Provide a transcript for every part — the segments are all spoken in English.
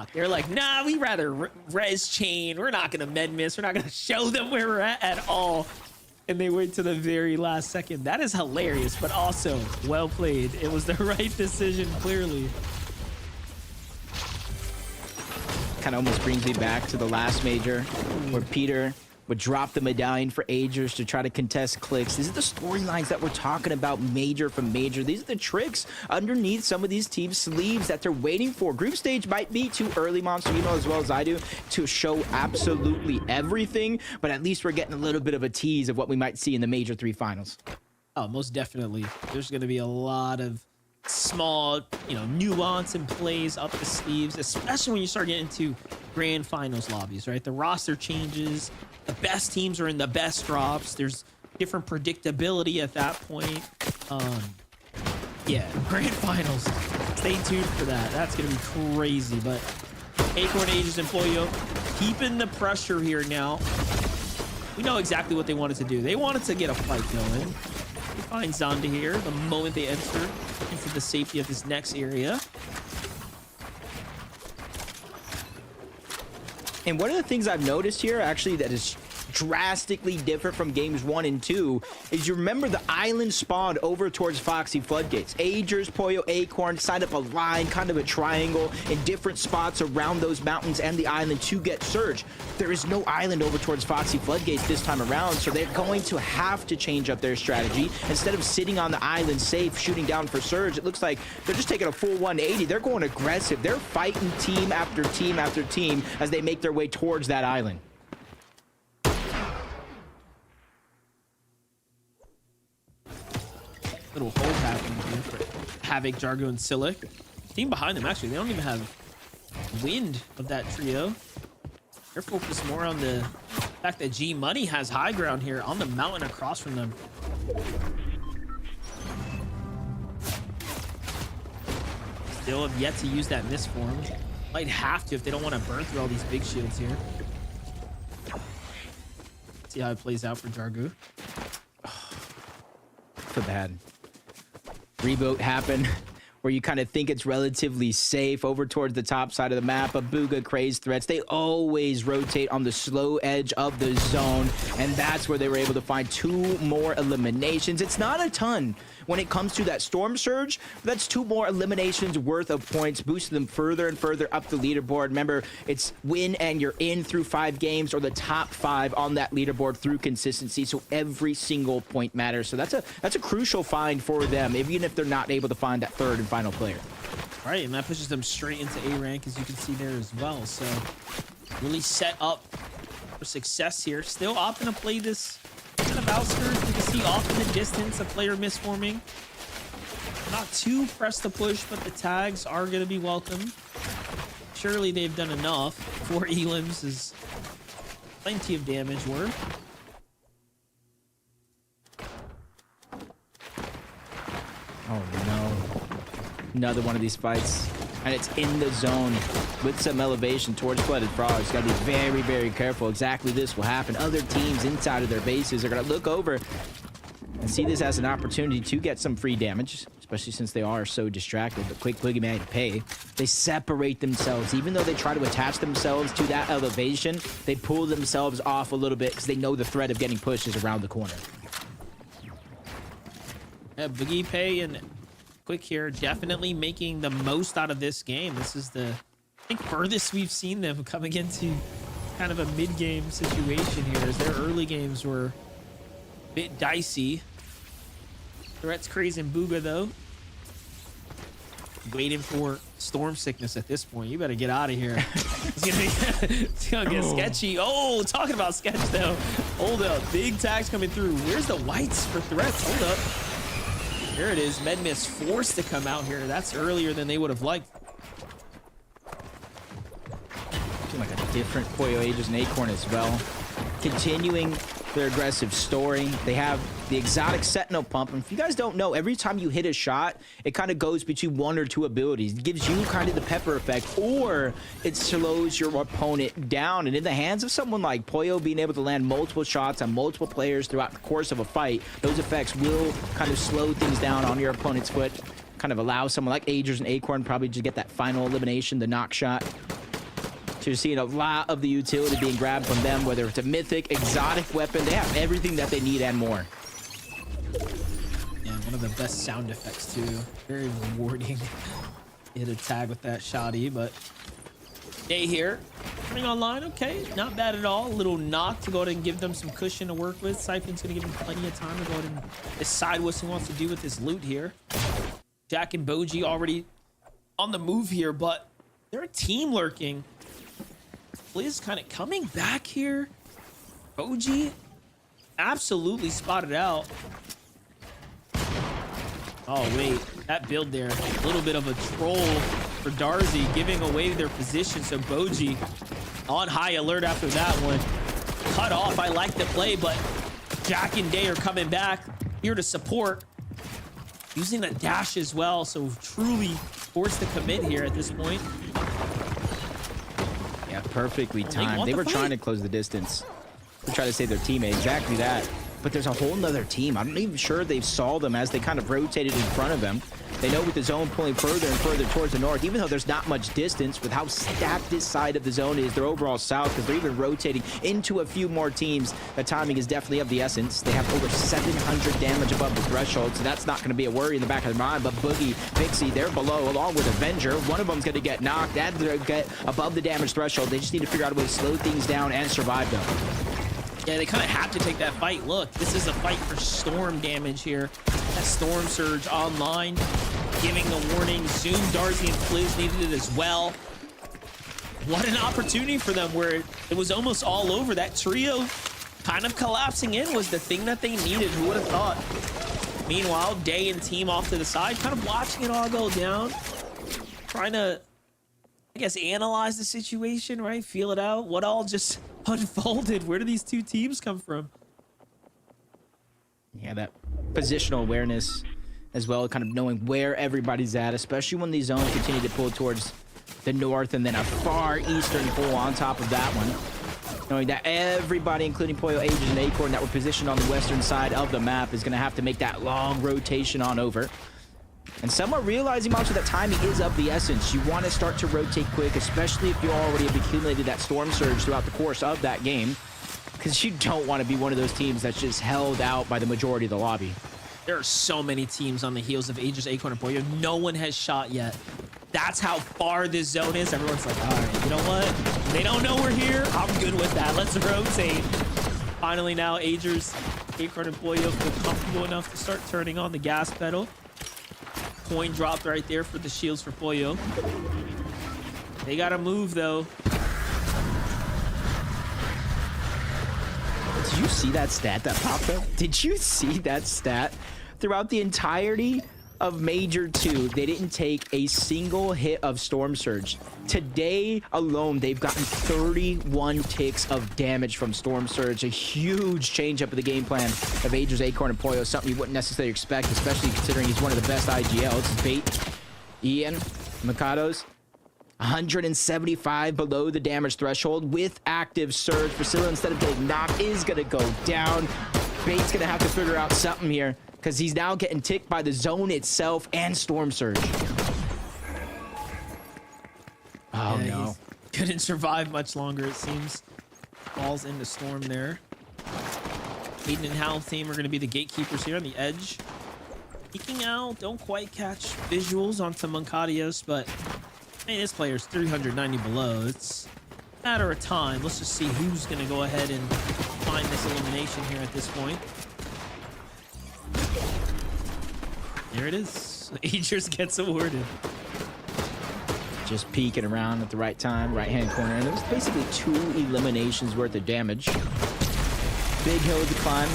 shocked. They're like, nah, we rather res chain. We're not gonna med miss. We're not gonna show them where we're at all. And they wait to the very last second. That is hilarious, but also well played. It was the right decision, clearly. Kind of almost brings me back to the last major where Peter would drop the medallion for Agers to try to contest clicks. These are the storylines that we're talking about major from major. These are the tricks underneath some of these teams' sleeves that they're waiting for. Group stage might be too early, Monster, you know as well as I do, to show absolutely everything, but at least we're getting a little bit of a tease of what we might see in the Major 3 finals. Oh, most definitely. There's going to be a lot of small, nuance and plays up the sleeves, especially when you start getting into grand finals lobbies, right? The roster changes. The best teams are in the best drops. There's different predictability at that point. Yeah, grand finals. Stay tuned for that. That's going to be crazy. But Acorn, Agers, and Pollo keeping the pressure here now. We know exactly what they wanted to do. They wanted to get a fight going. They find Zonda here the moment they enter into the safety of this next area. And one of the things I've noticed here, actually, that is drastically different from games 1 and 2 is you remember the island spawned over towards Foxy Floodgates. Agers, Pollo, Acorn signed up a line, kind of a triangle in different spots around those mountains and the island to get Surge. There is no island over towards Foxy Floodgates this time around, so they're going to have to change up their strategy. Instead of sitting on the island safe, shooting down for Surge, it looks like they're just taking a full 180. They're going aggressive. They're fighting team after team after team as they make their way towards that island. Little hold happening here for Havoc, Jargo, and Silic. Team behind them, actually, they don't even have wind of that trio. They're focused more on the fact that G Money has high ground here on the mountain across from them. Still have yet to use that misform. Might have to if they don't want to burn through all these big shields here. See how it plays out for Jargo. So bad. Reboot happened where you kind of think it's relatively safe over towards the top side of the map. Abuga, Craze threats, they always rotate on the slow edge of the zone, and that's where they were able to find 2 more eliminations. It's not a ton when it comes to that Storm Surge, but that's 2 more eliminations worth of points, boosting them further and further up the leaderboard. Remember, it's win and you're in through 5 games, or the top 5 on that leaderboard through consistency, so every single point matters. So that's a crucial find for them, even if they're not able to find that 3rd and final player. Right, and that pushes them straight into A rank, as you can see there as well. So really set up for success here. Still opting to play this kind of outskirts. You can see off in the distance a player misforming. Not too pressed to push, but the tags are going to be welcome. Surely they've done enough. 4 elims is plenty of damage worth. Oh no. Another one of these fights. And it's in the zone with some elevation towards Flooded Frogs. Gotta be very, very careful. Exactly this will happen. Other teams inside of their bases are gonna look over and see this as an opportunity to get some free damage, especially since they are so distracted. But Quick Boogeyman to pay. They separate themselves. Even though they try to attach themselves to that elevation, they pull themselves off a little bit because they know the threat of getting pushed is around the corner. Yeah, Boogie Pay and Quick here definitely making the most out of this game. This is the, I think, furthest we've seen them coming into kind of a mid-game situation here, as their early games were a bit dicey. Threats, Craze, and Booga, though, waiting for storm sickness at this point. You better get out of here. It's gonna get sketchy. Oh, talking about sketch, though. Hold up. Big tags coming through. Where's the whites for threats? Hold up. There it is. Medmiss forced to come out here. That's earlier than they would have liked. Like a different Pollo, Agers, and Acorn as well. Continuing their aggressive story. They have the exotic Sentinel Pump. And if you guys don't know, every time you hit a shot, it kind of goes between 1 or 2 abilities. It gives you kind of the pepper effect, or it slows your opponent down. And in the hands of someone like Pollo, being able to land multiple shots on multiple players throughout the course of a fight, those effects will kind of slow things down on your opponent's foot. Kind of allow someone like Agers and Acorn probably to get that final elimination, the knock shot. So you're seeing a lot of the utility being grabbed from them, whether it's a mythic, exotic weapon. They have everything that they need and more. Yeah, one of the best sound effects too. Very rewarding. Hit a tag with that shoddy, but Day here coming online. Okay, not bad at all. A little knock to go ahead and give them some cushion to work with. Siphon's gonna give him plenty of time to go ahead and decide what he wants to do with his loot here. Jack and Boji already on the move here, but they're a team lurking. Blizz kind of coming back here. Boji absolutely spotted out. Oh wait, that build there, a little bit of a troll for Darzi, giving away their position. So Boji on high alert after that one. Cut off. I like the play, but Jack and Day are coming back here to support, using the dash as well. So truly forced to commit here at this point. Yeah, perfectly timed. They were fight. trying to close the distance. They're trying to save their teammate. Exactly that. But there's a whole nother team. I'm not even sure they saw them as they kind of rotated in front of them. They know with the zone pulling further and further towards the north, even though there's not much distance with how stacked this side of the zone is, they're overall south because they're even rotating into a few more teams. The timing is definitely of the essence. They have over 700 damage above the threshold, so that's not going to be a worry in the back of their mind. But Boogie, Pixie, they're below along with Avenger. One of them's going to get knocked. They're going to get above the damage threshold. They just need to figure out a way to slow things down and survive them. Yeah, they kind of have to take that fight. Look, this is a fight for storm damage here. That Storm Surge online, giving the warning. Zoom, Darzi, and Blizz needed it as well. What an opportunity for them where it was almost all over. That trio kind of collapsing in was the thing that they needed. Who would have thought? Meanwhile, Day and team off to the side, kind of watching it all go down. Trying to, I guess, analyze the situation, right? Feel it out. What all just unfolded? Where do these two teams come from? Yeah, that positional awareness as well, kind of knowing where everybody's at, especially when these zones continue to pull towards the north and then a far eastern pull on top of that one. Knowing that everybody, including Pollo, Ages, and Acorn that were positioned on the western side of the map is going to have to make that long rotation on over. And some are realizing, Monster, that timing is of the essence. You want to start to rotate quick, especially if you already have accumulated that Storm Surge throughout the course of that game, because you don't want to be one of those teams that's just held out by the majority of the lobby. There are so many teams on the heels of Aegis, Acorn, and Pollo. No one has shot yet. That's how far this zone is. Everyone's like, all right, you know what? They don't know we're here. I'm good with that. Let's rotate. Finally now, Aegis, Acorn, and Pollo feel comfortable enough to start turning on the gas pedal. Coin dropped right there for the shields for Pollo. They gotta move though. Did you see that stat that popped up? Did you see that stat? Throughout the entirety of Major 2, they didn't take a single hit of Storm Surge. Today alone, they've gotten 31 ticks of damage from Storm Surge. A huge change up in the game plan of Aegis, Acorn, and Pollo. Something you wouldn't necessarily expect, especially considering he's one of the best IGLs. Bait, Ian, Mikado's 175 below the damage threshold with active surge. Priscilla, instead of getting knocked, is going to go down. Bait's going to have to figure out something here, because he's now getting ticked by the zone itself and Storm Surge. Oh, yeah, no. He couldn't survive much longer, it seems. Falls into Storm there. Hayden and Hal team are going to be the gatekeepers here on the edge. Peeking out, don't quite catch visuals onto Moncadios, but hey, this player's 390 below. It's a matter of time. Let's just see who's going to go ahead and find this elimination here at this point. There it is. Aegis gets awarded. Just peeking around at the right time, right-hand corner. And there's basically 2 eliminations worth of damage. Big hill to climb,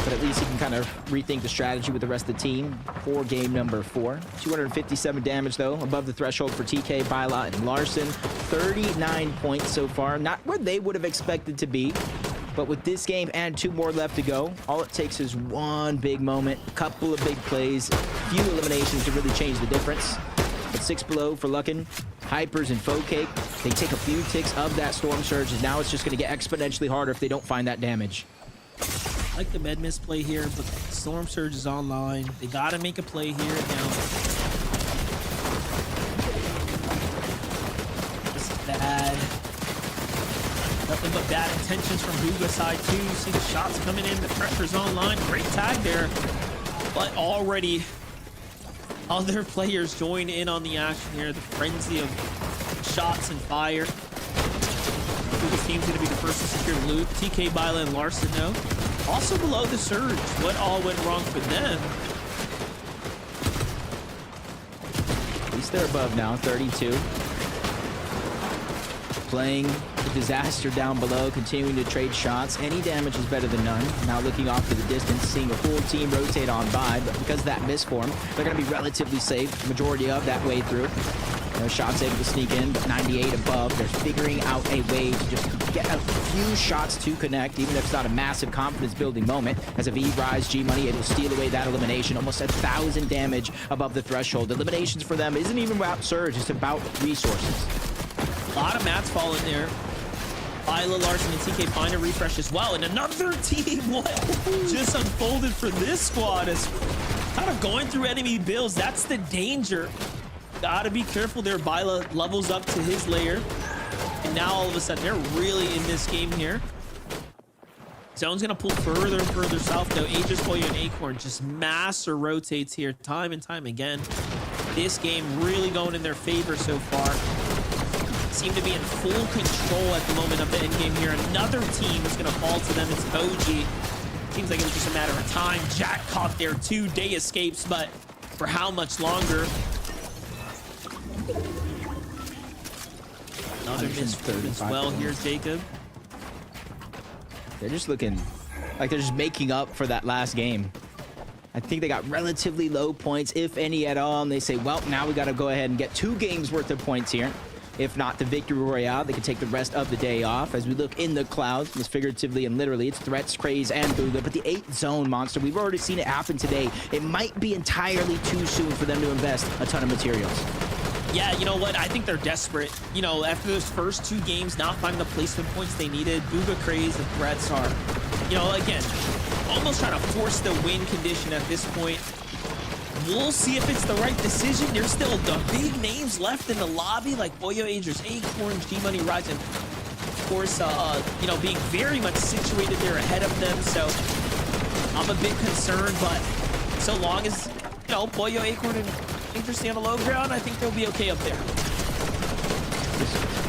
but at least he can kind of rethink the strategy with the rest of the team for game number 4. 257 damage, though, above the threshold for TK, Byla, and Larson. 39 points so far. Not where they would have expected to be. But with this game and 2 more left to go, all it takes is one big moment, a couple of big plays, a few eliminations to really change the difference. But 6 below for Luckin, Hypers, and Focake. They take a few ticks of that Storm Surge, and now it's just going to get exponentially harder if they don't find that damage. I like the med miss play here, but Storm Surge is online. They got to make a play here now. bad. Nothing but bad intentions from Bugha side too. You see the shots coming in, the pressure's online. Great tag there. But already other players join in on the action here. The frenzy of shots and fire. Bugha's team's gonna be the first to secure loot. TK, Bila, and Larson though. Also below the surge. What all went wrong for them? At least they're above now, 32. Playing the disaster down below, continuing to trade shots. Any damage is better than none. Now looking off to the distance, seeing a full team rotate on by, but because of that misform, they're going to be relatively safe. Majority of that way through. Shots able to sneak in, but 98 above. They're figuring out a way to just get a few shots to connect, even if it's not a massive confidence-building moment. As Aviv Rise, G-Money able to steal away that elimination. Almost 1,000 damage above the threshold. Eliminations for them isn't even about surge, it's about resources. A lot of mats fall in there. Bila, Larson, and TK find a refresh as well. And another team, what just unfolded for this squad is kind of going through enemy builds. That's the danger. Gotta be careful there. Bila levels up to his layer. And now all of a sudden, they're really in this game here. Zone's gonna pull further and further south though. Aegis, Boyo, and Acorn just master rotates here time and time again. This game really going in their favor so far. Seem to be in full control at the moment of the end game here. Another team is gonna fall to them. It's OG. Seems like it was just a matter of time. Jack caught there too. Day escapes, but for how much longer? Another misform as well here, Jacob. They're just looking like they're just making up for that last game. I think they got relatively low points, if any at all, and they say, well, now we got to go ahead and get 2 games worth of points here. If not the victory royale, they can take the rest of the day off. As we look in the clouds, this figuratively and literally, it's Threats, Craze, and Bugha. But the 8th zone monster, we've already seen it happen today. It might be entirely too soon for them to invest a ton of materials. Yeah, you know what? I think they're desperate. You know, after those first 2 games, not finding the placement points they needed, Bugha, Craze, and Threats are, you know, again, almost trying to force the win condition at this point. We'll see if it's the right decision. There's still the big names left in the lobby, like Boyo, Aegis, Acorn, G-Money, Rise, and of course, you know, being very much situated there ahead of them. So I'm a bit concerned, but so long as, you know, Boyo, Acorn, and Aegis stay on the low ground, I think they'll be okay up there.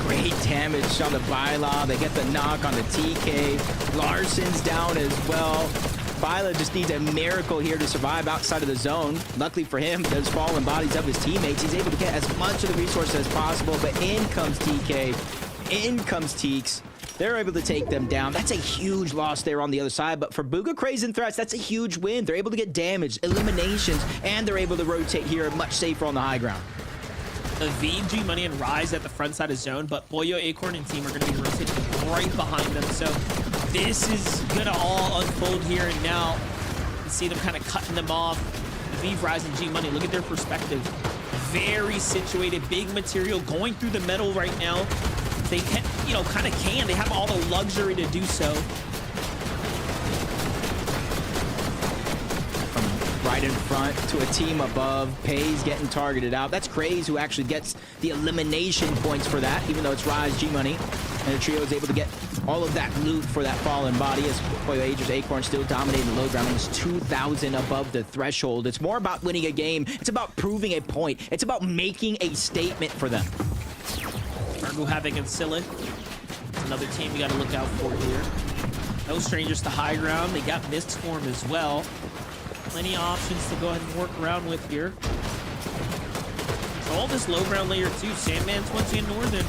Great damage on the Bila. They get the knock on the TK. Larson's down as well. Bila just needs a miracle here to survive outside of the zone. Luckily for him, those fallen bodies of his teammates, he's able to get as much of the resources as possible, but in comes TK, in comes Teeks. They're able to take them down. That's a huge loss there on the other side, but for Bugha, Craze, and Threats, that's a huge win. They're able to get damage, eliminations, and they're able to rotate here much safer on the high ground. Aviv, G-Money, and Rise at the front side of zone, but Boyo, Acorn, and team are going to be rotating right behind them, so this is gonna all unfold here, and now you see them kind of cutting them off. Aviv, Rise, and G-Money, look at their perspective. Very situated, big material, going through the metal right now. They can, you know, kind of can. They have all the luxury to do so. Right in front to a team above. Pays getting targeted out. That's Craze who actually gets the elimination points for that, even though it's Rise, G-Money. And the trio is able to get all of that loot for that fallen body as Boyo, Aegis, Acorn still dominating the low ground. It's 2,000 above the threshold. It's more about winning a game. It's about proving a point. It's about making a statement for them. Argo, Havoc, and Scylla. Another team you got to look out for here. No strangers to high ground. They got Mistform as well. Plenty of options to go ahead and work around with here. Control this low ground layer too. Sandman, 20, and Northern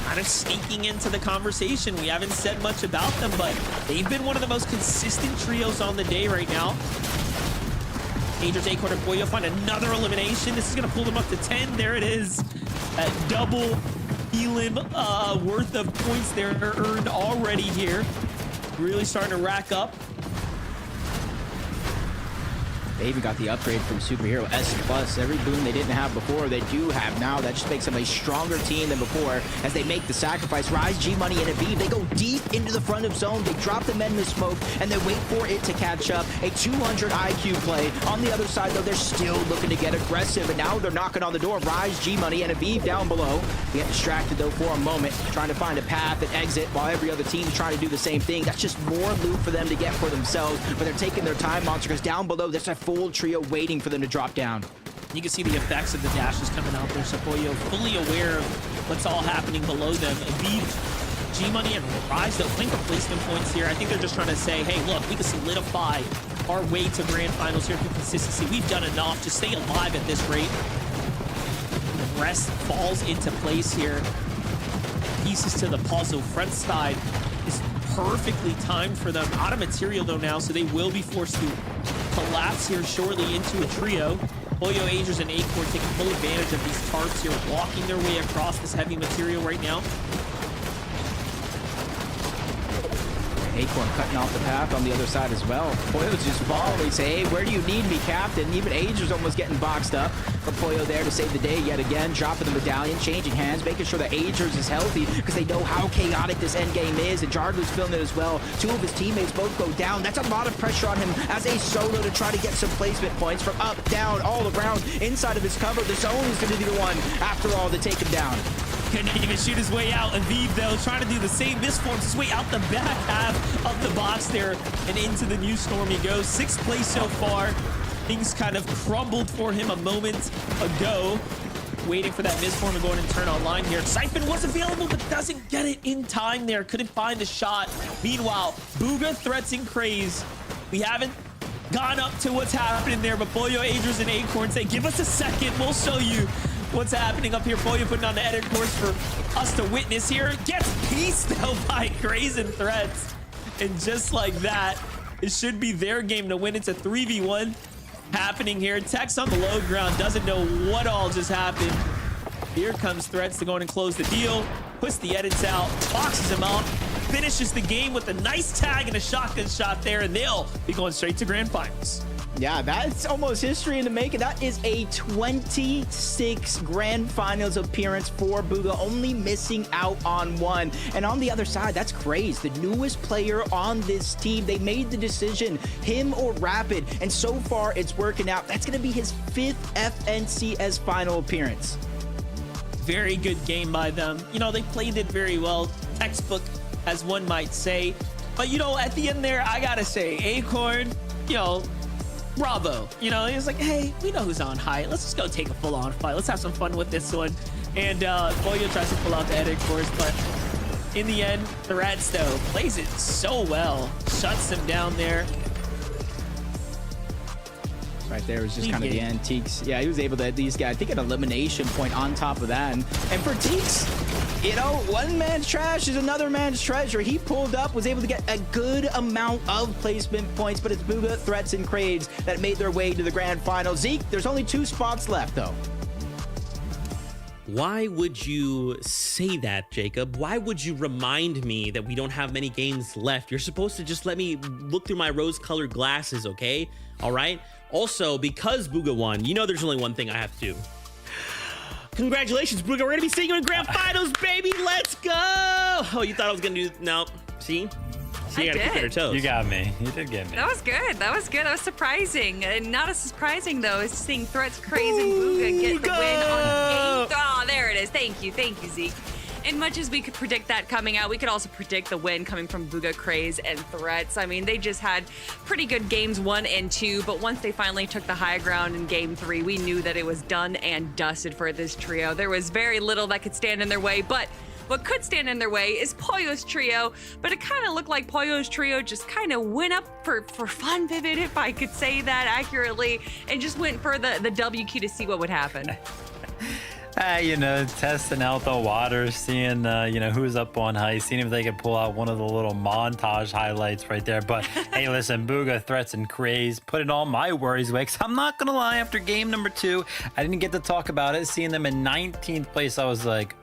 kind of sneaking into the conversation. We haven't said much about them, but they've been one of the most consistent trios on the day right now. Aegis, Acorn, and Boyo find another elimination. This is going to pull them up to 10. There it is. That double elim worth of points there earned already here. Really starting to rack up. They even got the upgrade from Superhero S+. Every boon they didn't have before, they do have now. That just makes them a stronger team than before as they make the sacrifice. Rise, G-Money, and Aviv, they go deep into the front of zone. They drop the men with smoke, and they wait for it to catch up. A 200 IQ play. On the other side, though, they're still looking to get aggressive, and now they're knocking on the door. Rise, G-Money, and Aviv down below. They get distracted, though, for a moment, trying to find a path and exit while every other team's trying to do the same thing. That's just more loot for them to get for themselves, but they're taking their time, Monster, because down below, there's a full trio waiting for them to drop down. You can see the effects of the dashes coming out there. So Pollo fully aware of what's all happening below them. Aviv, G-Money, and Rise, though, flanker placement points here. I think they're just trying to say, hey, look, we can solidify our way to grand finals here through consistency. We've done enough to stay alive at this rate. The rest falls into place here. Pieces to the puzzle. Front side is perfectly timed for them. Out of material, though, now, so they will be forced to collapse here shortly into a trio. Pollo, Agers, and Acorn taking full advantage of these tarps here, walking their way across this heavy material right now. Acorn cutting off the path on the other side as well. Pollo's just following, say, hey, where do you need me, Captain? Even Agers almost getting boxed up. But Pollo there to save the day yet again, dropping the medallion, changing hands, making sure that Agers is healthy because they know how chaotic this end game is. And Jardlu's feeling it as well. Two of his teammates both go down. That's a lot of pressure on him as a solo to try to get some placement points from up, down, all around, inside of his cover. The zone is going to be the one, after all, to take him down. Couldn't even shoot his way out. Aviv, though, trying to do the same. Misforms his way out the back half of the box there and into the new storm he goes. 6th place so far. Things kind of crumbled for him a moment ago. Waiting for that misform to go in and turn online here. Siphon was available, but doesn't get it in time there. Couldn't find the shot. Meanwhile, Bugha, Threats, and Craze. We haven't gone up to what's happening there, but Pollo, Agers, and Acorn say, give us a second. We'll show you what's happening up here. Pollo putting on the edit course for us to witness here. Gets pieced though by Craze and Threats. And just like that, it should be their game to win. It's a 3v1 happening here. Tex on the low ground doesn't know what all just happened. Here comes Threats to go in and close the deal. Puts the edits out, boxes him out, finishes the game with a nice tag and a shotgun shot there, and they'll be going straight to grand finals. Yeah, that's almost history in the making. That is a 26 grand finals appearance for Bugha, only missing out on one. And on the other side, that's Craze, the newest player on this team. They made the decision, him or Rapid, and so far it's working out. That's going to be his 5th FNCS final appearance. Very good game by them. You know, they played it very well. Textbook, as one might say. But, you know, at the end there, I gotta say, Acorn, you know, bravo. You know, he was like, hey, we know who's on high. Let's just go take a full-on fight. Let's have some fun with this one. And Pollo tries to pull out the edit course, but in the end, the Rats, though, plays it so well. Shuts them down there. Right there was just kind of the Antiques. Yeah, he was able to at least get, I think, an elimination point on top of that. And for Teeks, you know, one man's trash is another man's treasure. He pulled up, was able to get a good amount of placement points, but it's Bugha, Threats, and Craves that made their way to the grand final. Zeke, there's only 2 spots left, though. Why would you say that, Jacob? Why would you remind me that we don't have many games left? You're supposed to just let me look through my rose-colored glasses, okay? All right? Also, because Bugha won, you know there's only one thing I have to do. Congratulations, Bugha. We're going to be seeing you in grand finals, baby. Let's go. Oh, you thought I was going to do... No. See? See, you got to keep your toes. You got me. You did get me. That was good. That was good. That was surprising. And not as surprising, though, as seeing Threats, Craze, and Bugha get the win on the 8th. Oh, there it is. Thank you. Thank you, Zeke. And much as we could predict that coming out, we could also predict the win coming from Bugha, Craze, and Threats. I mean, they just had pretty good games 1 and 2, but once they finally took the high ground in game 3, we knew that it was done and dusted for this trio. There was very little that could stand in their way, but what could stand in their way is Pollo's trio, but it kind of looked like Pollo's trio just kind of went up for fun, Vivid, if I could say that accurately, and just went for the W key to see what would happen. You know, testing out the waters, seeing, you know, who's up on high, seeing if they could pull out one of the little montage highlights right there. But hey, listen, Bugha, Threats, and Craze, putting all my worries away. Because I'm not going to lie, after game number 2, I didn't get to talk about it. Seeing them in 19th place, I was like,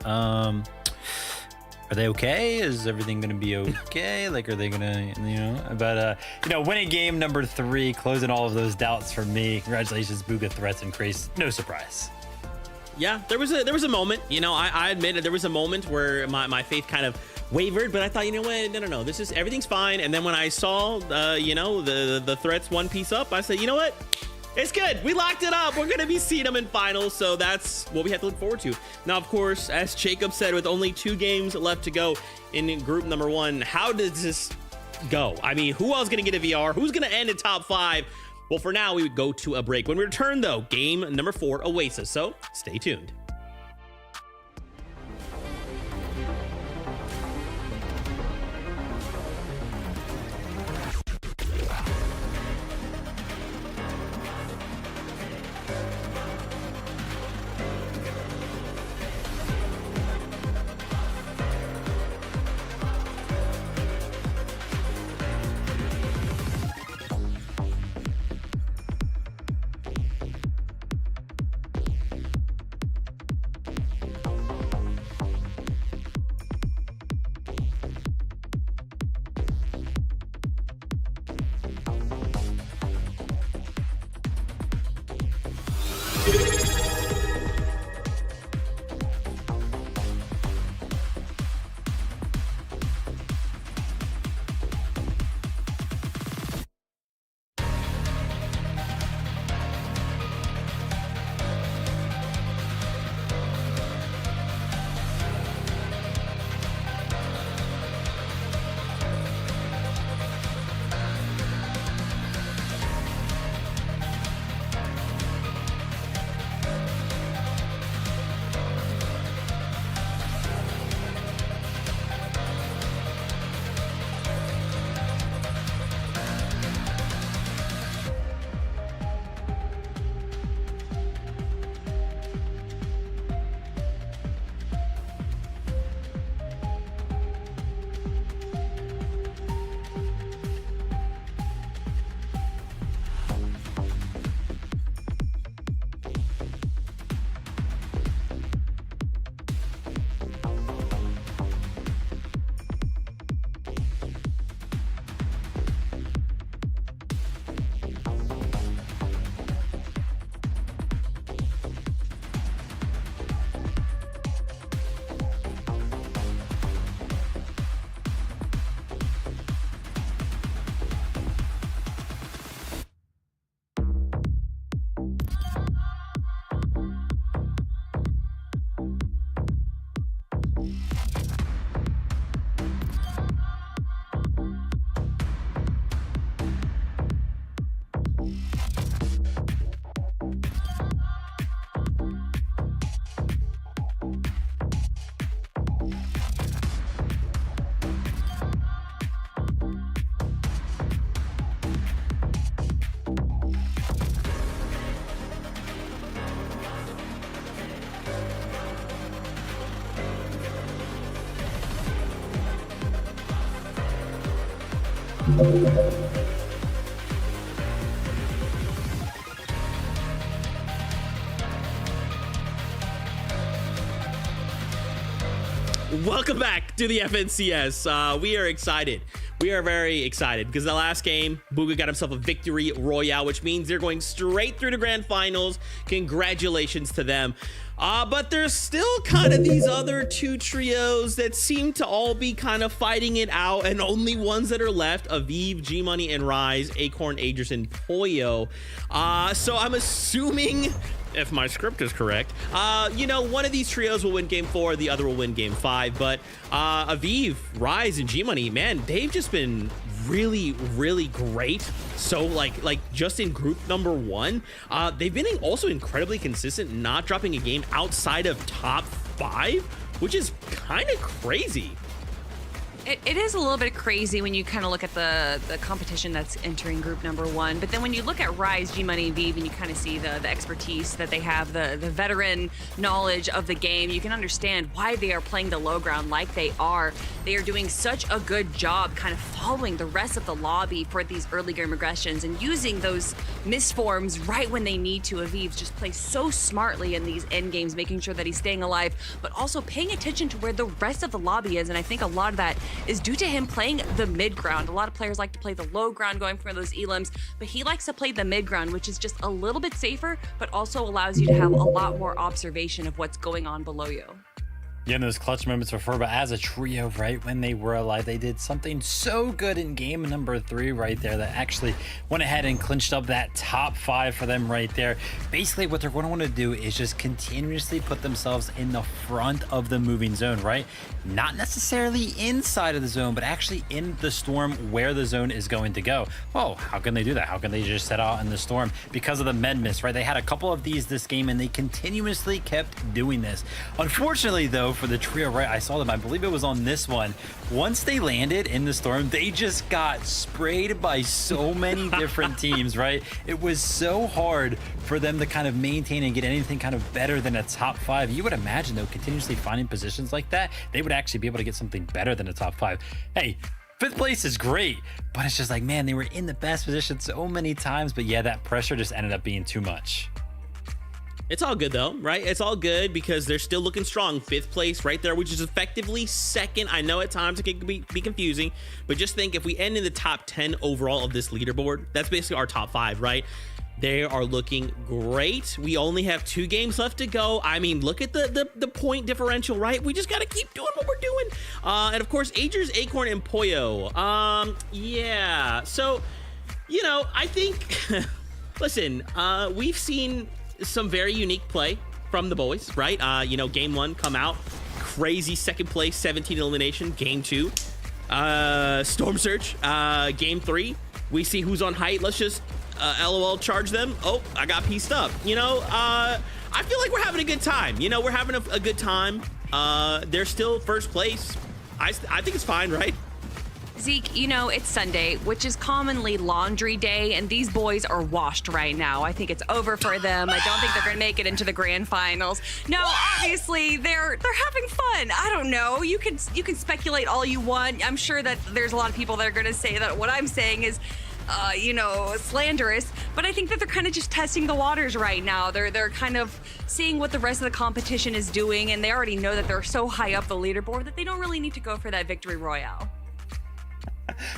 Are they okay? Is everything going to be okay? Like, are they going to, but, winning game number 3, closing all of those doubts for me. Congratulations, Bugha, Threats, and Craze. No surprise. Yeah, there was a moment, I admit it, there was a moment where my faith kind of wavered, but I thought, you know what, no, everything's fine. And then when I saw, the Threats one piece up, I said, you know what, it's good. We locked it up. We're going to be seeing them in finals, so that's what we have to look forward to. Now, of course, as Jacob said, with only 2 games left to go in group number 1, how does this go? I mean, who else is going to get a VR? Who's going to end in top 5? Well, for now, we would go to a break. When we return, though, game number 4 awaits us, so stay tuned. Welcome back to the FNCS. We are excited. We are very excited because the last game, Bugha got himself a victory royale, which means they're going straight through the grand finals. Congratulations to them. But there's still kind of these other 2 trios that seem to all be kind of fighting it out, and only ones that are left: Aviv, G Money, and Rise, Acorn, Agerson, Poyo. So I'm assuming, if my script is correct, one of these trios will win game 4, the other will win game 5. But Aviv, Rise, and G Money, man, they've just been really, really great. So like just in group number 1, they've been also incredibly consistent, not dropping a game outside of top 5, which is kind of crazy. It is a little bit crazy when you kind of look at the competition that's entering group number 1. But then when you look at Rise, G-Money, and Vive, and you kind of see the expertise that they have, the veteran knowledge of the game, you can understand why they are playing the low ground like they are. They are doing such a good job kind of following the rest of the lobby for these early game aggressions and using those misforms right when they need to. Aviv just plays so smartly in these end games, making sure that he's staying alive, but also paying attention to where the rest of the lobby is. And I think a lot of that is due to him playing the mid ground. A lot of players like to play the low ground going for those elims, but he likes to play the mid ground, which is just a little bit safer, but also allows you to have a lot more observation of what's going on below you. Yeah, those clutch moments before, but as a trio, right, when they were alive, they did something so good in game number 3 right there that actually went ahead and clinched up that top 5 for them right there. Basically, what they're going to want to do is just continuously put themselves in the front of the moving zone, right? Not necessarily inside of the zone, but actually in the storm where the zone is going to go. Well, how can they do that? How can they just set out in the storm? Because of the med miss, right? They had a couple of these this game, and they continuously kept doing this. Unfortunately, though, for the trio, right, I saw them, I believe it was on this one. Once they landed in the storm, they just got sprayed by so many different teams, right? It was so hard for them to kind of maintain and get anything kind of better than a top 5. You would imagine, though, continuously finding positions like that, they would actually be able to get something better than a top 5. Hey, 5th place is great, but it's just like, man, they were in the best position so many times, but yeah, that pressure just ended up being too much. It's all good though, right? It's all good because they're still looking strong. 5th place right there, which is effectively 2nd. I know at times it can be confusing, but just think if we end in the top 10 overall of this leaderboard, that's basically our top 5, right? They are looking great. We only have 2 games left to go. I mean, look at the point differential, right? We just got to keep doing what we're doing. And of course, Agers, Acorn, and Poyo. Yeah. So, you know, I think, listen, we've seen some very unique play from the boys, right? You know, game 1 come out, crazy 2nd place, 17 elimination. Game 2, Storm Surge. Game 3, we see who's on height. Let's just LOL charge them. Oh, I got pieced up. You know, I feel like we're having a good time. You know, we're having a good time. They're still 1st place. I think it's fine, right? Zeke, you know, it's Sunday, which is commonly laundry day, and these boys are washed right now. I think it's over for them. I don't think they're going to make it into the grand finals. No, obviously, they're having fun. I don't know. You can speculate all you want. I'm sure that there's a lot of people that are going to say that what I'm saying is you know, slanderous, but I think that they're kind of just testing the waters right now. They're kind of seeing what the rest of the competition is doing, and they already know that they're so high up the leaderboard that they don't really need to go for that victory royale.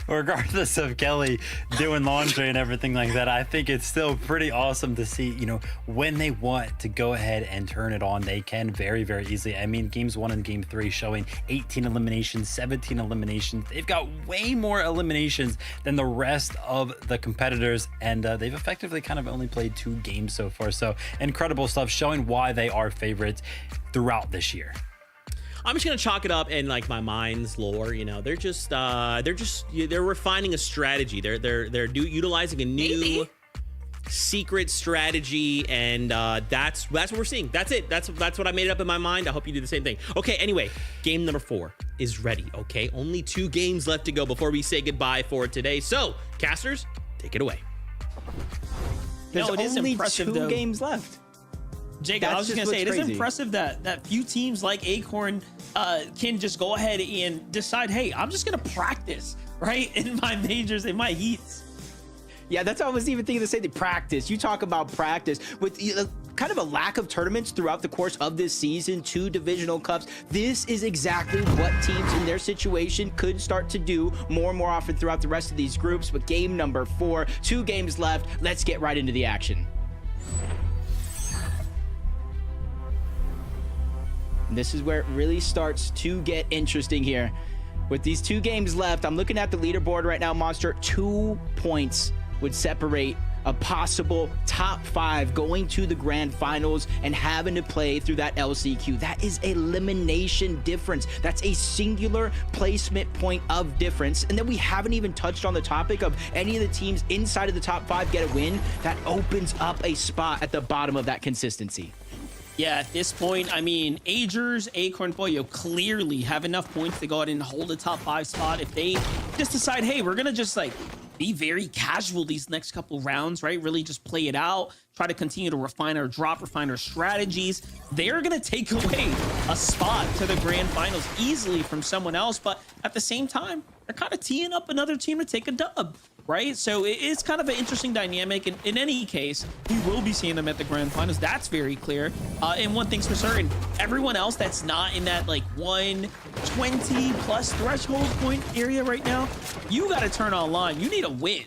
Regardless of Kelly doing laundry and everything like that, I think it's still pretty awesome to see, you know, when they want to go ahead and turn it on, they can very, very easily. I mean, games 1 and game 3 showing 18 eliminations, 17 eliminations. They've got way more eliminations than the rest of the competitors, and they've effectively kind of only played 2 games so far. So incredible stuff, showing why they are favorites throughout this year. I'm just gonna chalk it up in like my mind's lore. You know, they're refining a strategy. They're utilizing a new secret strategy, and that's what we're seeing. That's it. That's what I made up in my mind. I hope you do the same thing. Okay. Anyway, game number 4 is ready. Okay, only 2 games left to go before we say goodbye for today. So, casters, take it away. There's it is only impressive, 2 though. games left. Jake, That's I was just just gonna say, it what's is crazy. impressive that few teams like Acorn can just go ahead and decide, hey, I'm just gonna practice, right, in my majors, in my heats. Yeah, that's what I was even thinking to say, the practice. You talk about practice with kind of a lack of tournaments throughout the course of this season, 2 divisional cups. This is exactly what teams in their situation could start to do more and more often throughout the rest of these groups. But game number 4, 2 games left. Let's get right into the action. And this is where it really starts to get interesting here. With these 2 games left, I'm looking at the leaderboard right now, Monster. 2 points would separate a possible top 5 going to the grand finals and having to play through that LCQ. That is elimination difference. That's a singular placement point of difference. And then we haven't even touched on the topic of any of the teams inside of the top 5 get a win. That opens up a spot at the bottom of that consistency. Yeah, at this point, I mean, Agers, Acorn, Boyo clearly have enough points to go ahead and hold the top 5 spot. If they just decide, hey, we're gonna just like be very casual these next couple rounds, right? Really just play it out, try to continue to refine our strategies. They're gonna take away a spot to the grand finals easily from someone else, but at the same time, they're kind of teeing up another team to take a dub. Right? So it's kind of an interesting dynamic. And in any case, we will be seeing them at the grand finals. That's very clear. And one thing's for certain, everyone else that's not in that like 120 plus threshold point area right now, you got to turn online. You need a win.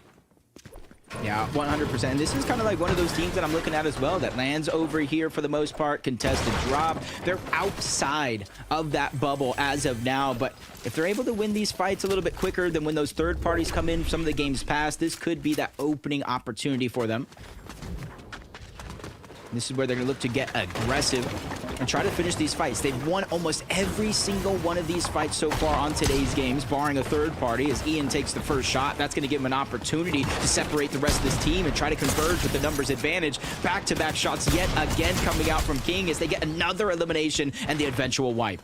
Yeah, 100%. This is kind of like one of those teams that I'm looking at as well that lands over here for the most part, contested drop. They're outside of that bubble as of now, but if they're able to win these fights a little bit quicker than when those third parties come in some of the games past, this could be that opening opportunity for them. This is where they're going to look to get aggressive and try to finish these fights. They've won almost every single one of these fights so far on today's games, barring a third party. As Ian takes the first shot, that's going to give him an opportunity to separate the rest of this team and try to converge with the numbers advantage. Back-to-back shots yet again coming out from King as they get another elimination and the eventual wipe.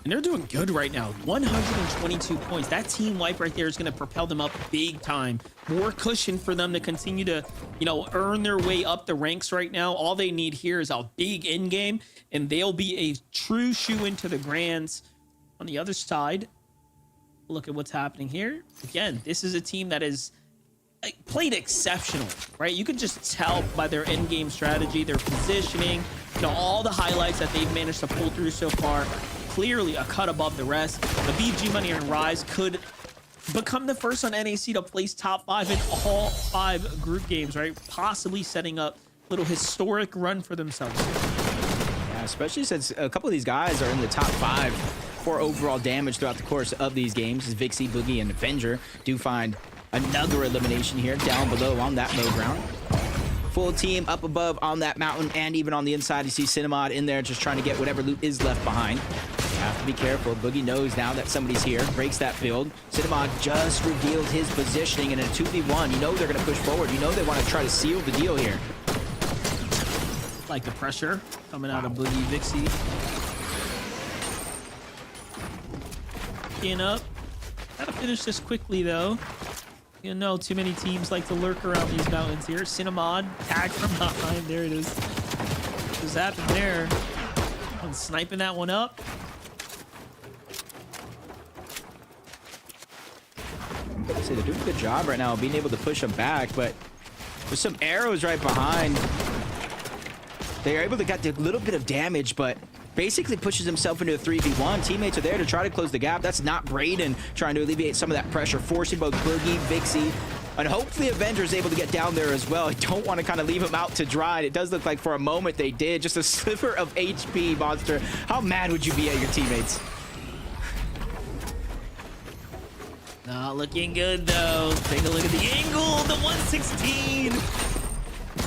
And they're doing good right now. 122 points. That team wipe right there is going to propel them up big time. More cushion for them to continue to, you know, earn their way up the ranks right now. All they need here is a big end game, and they'll be a true shoe into the grands. On the other side, look at what's happening here. Again, this is a team that is played exceptional, right? You could just tell by their end game strategy, their positioning, you know, all the highlights that they've managed to pull through so far. Clearly a cut above the rest. The BG Money and Rise could become the first on NAC to place top 5 in all 5 group games, right? Possibly setting up a little historic run for themselves. Yeah, especially since a couple of these guys are in the top 5 for overall damage throughout the course of these games. As Vixie, Boogie, and Avenger do find another elimination here down below on that low ground. Full team up above on that mountain, and even on the inside, you see Cinnamod in there just trying to get whatever loot is left behind. You have to be careful. Boogie knows now that somebody's here, breaks that build. Cinnamod just revealed his positioning in a 2v1. You know they're going to push forward. You know they want to try to seal the deal here. Like the pressure coming out of Boogie, Vixie. Getting up. Gotta finish this quickly, though. You know, too many teams like to lurk around these mountains here. Cinnamon, tag from behind. There it is. What's happened there? I'm sniping that one up. So they're doing a good job right now being able to push them back, but there's some arrows right behind. They're able to get a little bit of damage, but basically pushes himself into a 3v1. Teammates are there to try to close the gap. That's not Braden trying to alleviate some of that pressure, forcing both Boogie, Vixie, and hopefully Avenger is able to get down there as well. I don't want to kind of leave him out to dry. It does look like for a moment they did. Just a sliver of HP, Monster. How mad would you be at your teammates? Not looking good, though. Take a look at the angle. The 116.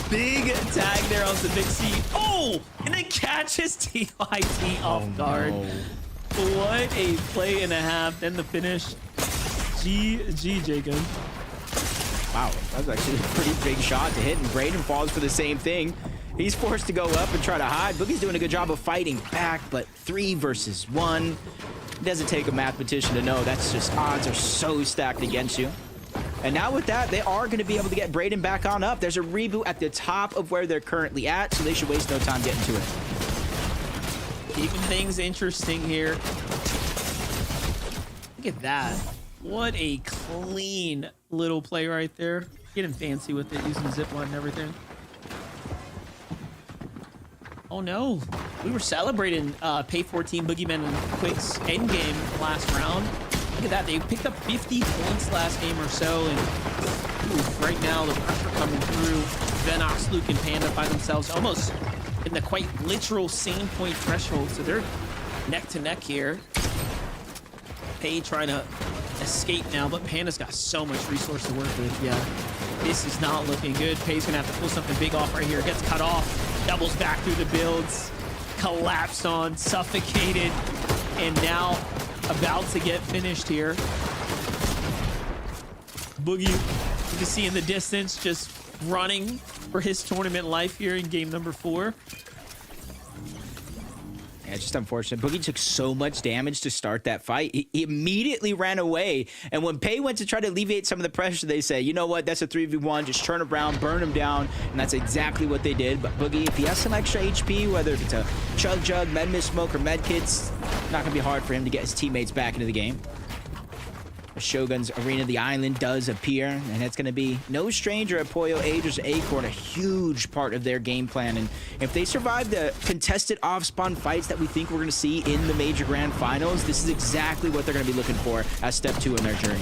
Big tag there on the Vixie. Oh, and it catches TYT off guard. No. What a play and a half. Then the finish. GG, Jacob. Wow, that was actually a pretty big shot to hit, and Braden falls for the same thing. He's forced to go up and try to hide. Boogie's doing a good job of fighting back, but 3 versus 1. It doesn't take a mathematician to know that's just odds are so stacked against you. And now with that, they are going to be able to get Braden back on up. There's a reboot at the top of where they're currently at, so they should waste no time getting to it. Keeping things interesting here. Look at that. What a clean little play right there. Getting fancy with it, using zipline and everything. Oh no, we were celebrating Pay 14 Boogeyman and Quick's endgame last round. Look at that, they picked up 50 points last game or so, and right now the pressure coming through. Venox, Luke, and Panda find themselves almost in the quite literal same point threshold, so they're neck to neck here. Pay trying to escape now, but Panda's got so much resource to work with. Yeah, this is not looking good. Pay's gonna have to pull something big off right here. Gets cut off, doubles back through the builds, collapsed on, suffocated, and now about to get finished here. Boogie, you can see in the distance, just running for his tournament life here in game number 4. Yeah, it's just unfortunate. Boogie took so much damage to start that fight. He immediately ran away. And when Pei went to try to alleviate some of the pressure, they say, you know what? That's a 3v1. Just turn around, burn him down. And that's exactly what they did. But Boogie, if he has some extra HP, whether it's a Chug Jug, Med Mist Smoke, or Med Kits, not going to be hard for him to get his teammates back into the game. Shogun's Arena of the Island does appear, and it's going to be no stranger at Pollo Aegis Acorn, a huge part of their game plan. And if they survive the contested off-spawn fights that we think we're going to see in the Major Grand Finals, this is exactly what they're going to be looking for as step 2 in their journey.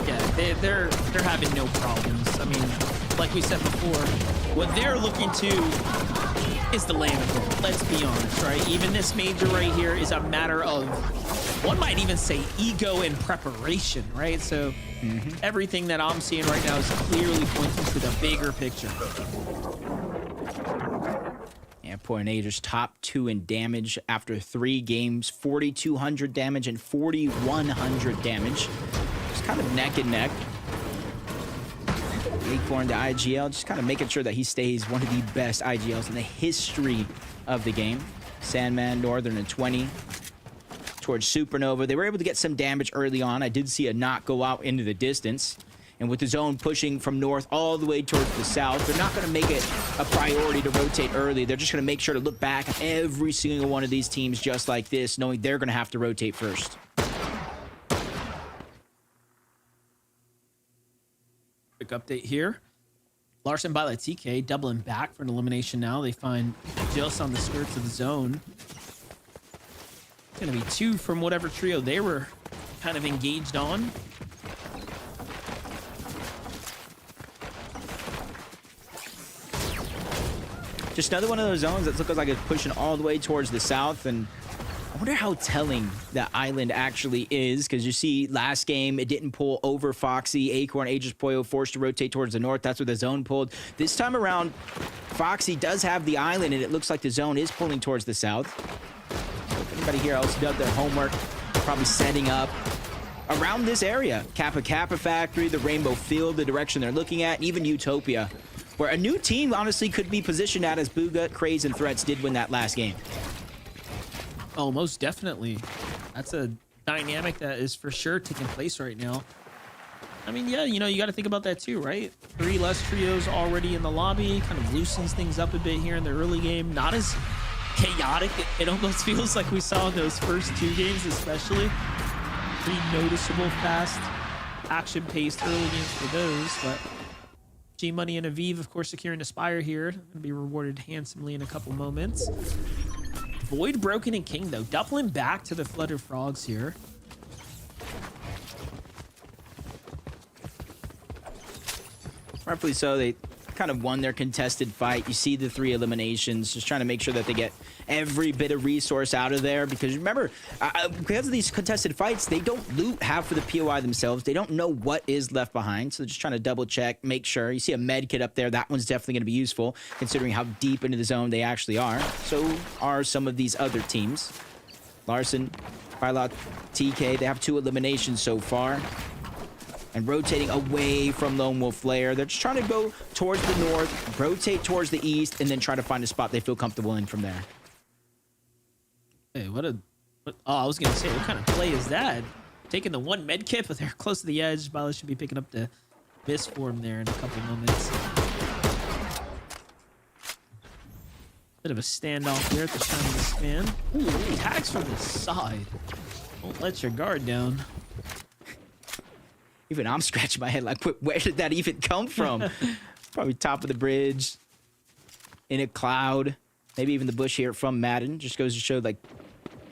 Yeah, they're having no problems. I mean, like we said before, what they're looking to is the land of gold. Let's be honest, right? Even this major right here is a matter of, one might even say, ego and preparation, right? So everything that I'm seeing right now is clearly pointing to the bigger picture. Yeah, Pollo Aegis top 2 in damage after 3 games, 4,200 damage and 4,100 damage. Just kind of neck and neck. Acorn to IGL, just kind of making sure that he stays one of the best IGLs in the history of the game. Sandman, Northern, and 20 towards Supernova. They were able to get some damage early on. I did see a knock go out into the distance. And with the zone pushing from north all the way towards the south, they're not going to make it a priority to rotate early. They're just going to make sure to look back at every single one of these teams just like this, knowing they're going to have to rotate first. Quick update here. Larson by TK doubling back for an elimination now. They find just on the skirts of the zone. It's going to be 2 from whatever trio they were kind of engaged on. Just another one of those zones that looks like it's pushing all the way towards the south, and I wonder how telling that island actually is, because you see last game it didn't pull over Foxy. Acorn, Aegis, Pollo forced to rotate towards the north. That's where the zone pulled. This time around, Foxy does have the island, and it looks like the zone is pulling towards the south. If anybody here else did their homework, probably setting up around this area. Kappa Kappa Factory, the Rainbow Field, the direction they're looking at, and even Utopia, where a new team honestly could be positioned at, as Bugha, Craze, and Threats did win that last game. Oh, most definitely. That's a dynamic that is for sure taking place right now. I mean, yeah, you know, you got to think about that too, right? 3 less trios already in the lobby, kind of loosens things up a bit here in the early game. Not as chaotic. It almost feels like we saw in those first 2 games, especially. Pretty noticeable, fast, action-paced early games for those, but G-Money and Aviv, of course, securing Aspire here. Going to be rewarded handsomely in a couple moments. Void, Broken, and King, though, doubling back to the Flutter Frogs here. Rightfully so. They kind of won their contested fight. You see the 3 eliminations, just trying to make sure that they get every bit of resource out of there, because remember, because of these contested fights, they don't loot half of the POI themselves. They don't know what is left behind, so they're just trying to double check, make sure. You see a med kit up there. That one's definitely going to be useful, considering how deep into the zone they actually are. So are some of these other teams. Larson, Pilot, TK, they have 2 eliminations so far. And rotating away from Lone Wolf Lair. They're just trying to go towards the north, rotate towards the east, and then try to find a spot they feel comfortable in from there. Hey, oh, I was going to say, what kind of play is that? Taking the 1 med kit, but they're close to the edge. Bala should be picking up the misform there in a couple moments. Bit of a standoff here at the time of the span. Ooh, tags from the side. Don't let your guard down. Even I'm scratching my head like, where did that even come from? Probably top of the bridge, in a cloud, maybe even the bush here from Madden. Just goes to show like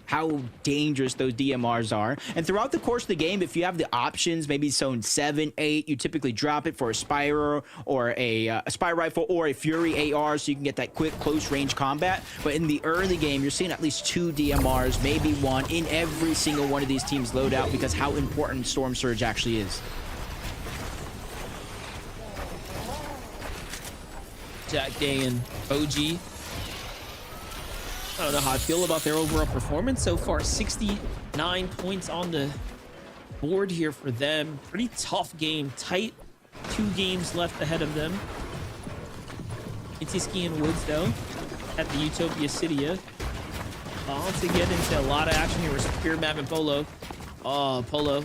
how dangerous those DMRs are. And throughout the course of the game, if you have the options, maybe zone 7, 8, you typically drop it for a Spyro or a Spy Rifle or a Fury AR, so you can get that quick close range combat. But in the early game, you're seeing at least 2 DMRs, maybe 1 in every single one of these teams' loadout, because how important Storm Surge actually is. Jack Day and OG. I don't know how I feel about their overall performance so far. 69 points on the board here for them. Pretty tough game. Tight 2 games left ahead of them. Itiski and Woods, though, at the Utopia City. On to get into a lot of action here with Spearmap and Polo. Oh, Polo.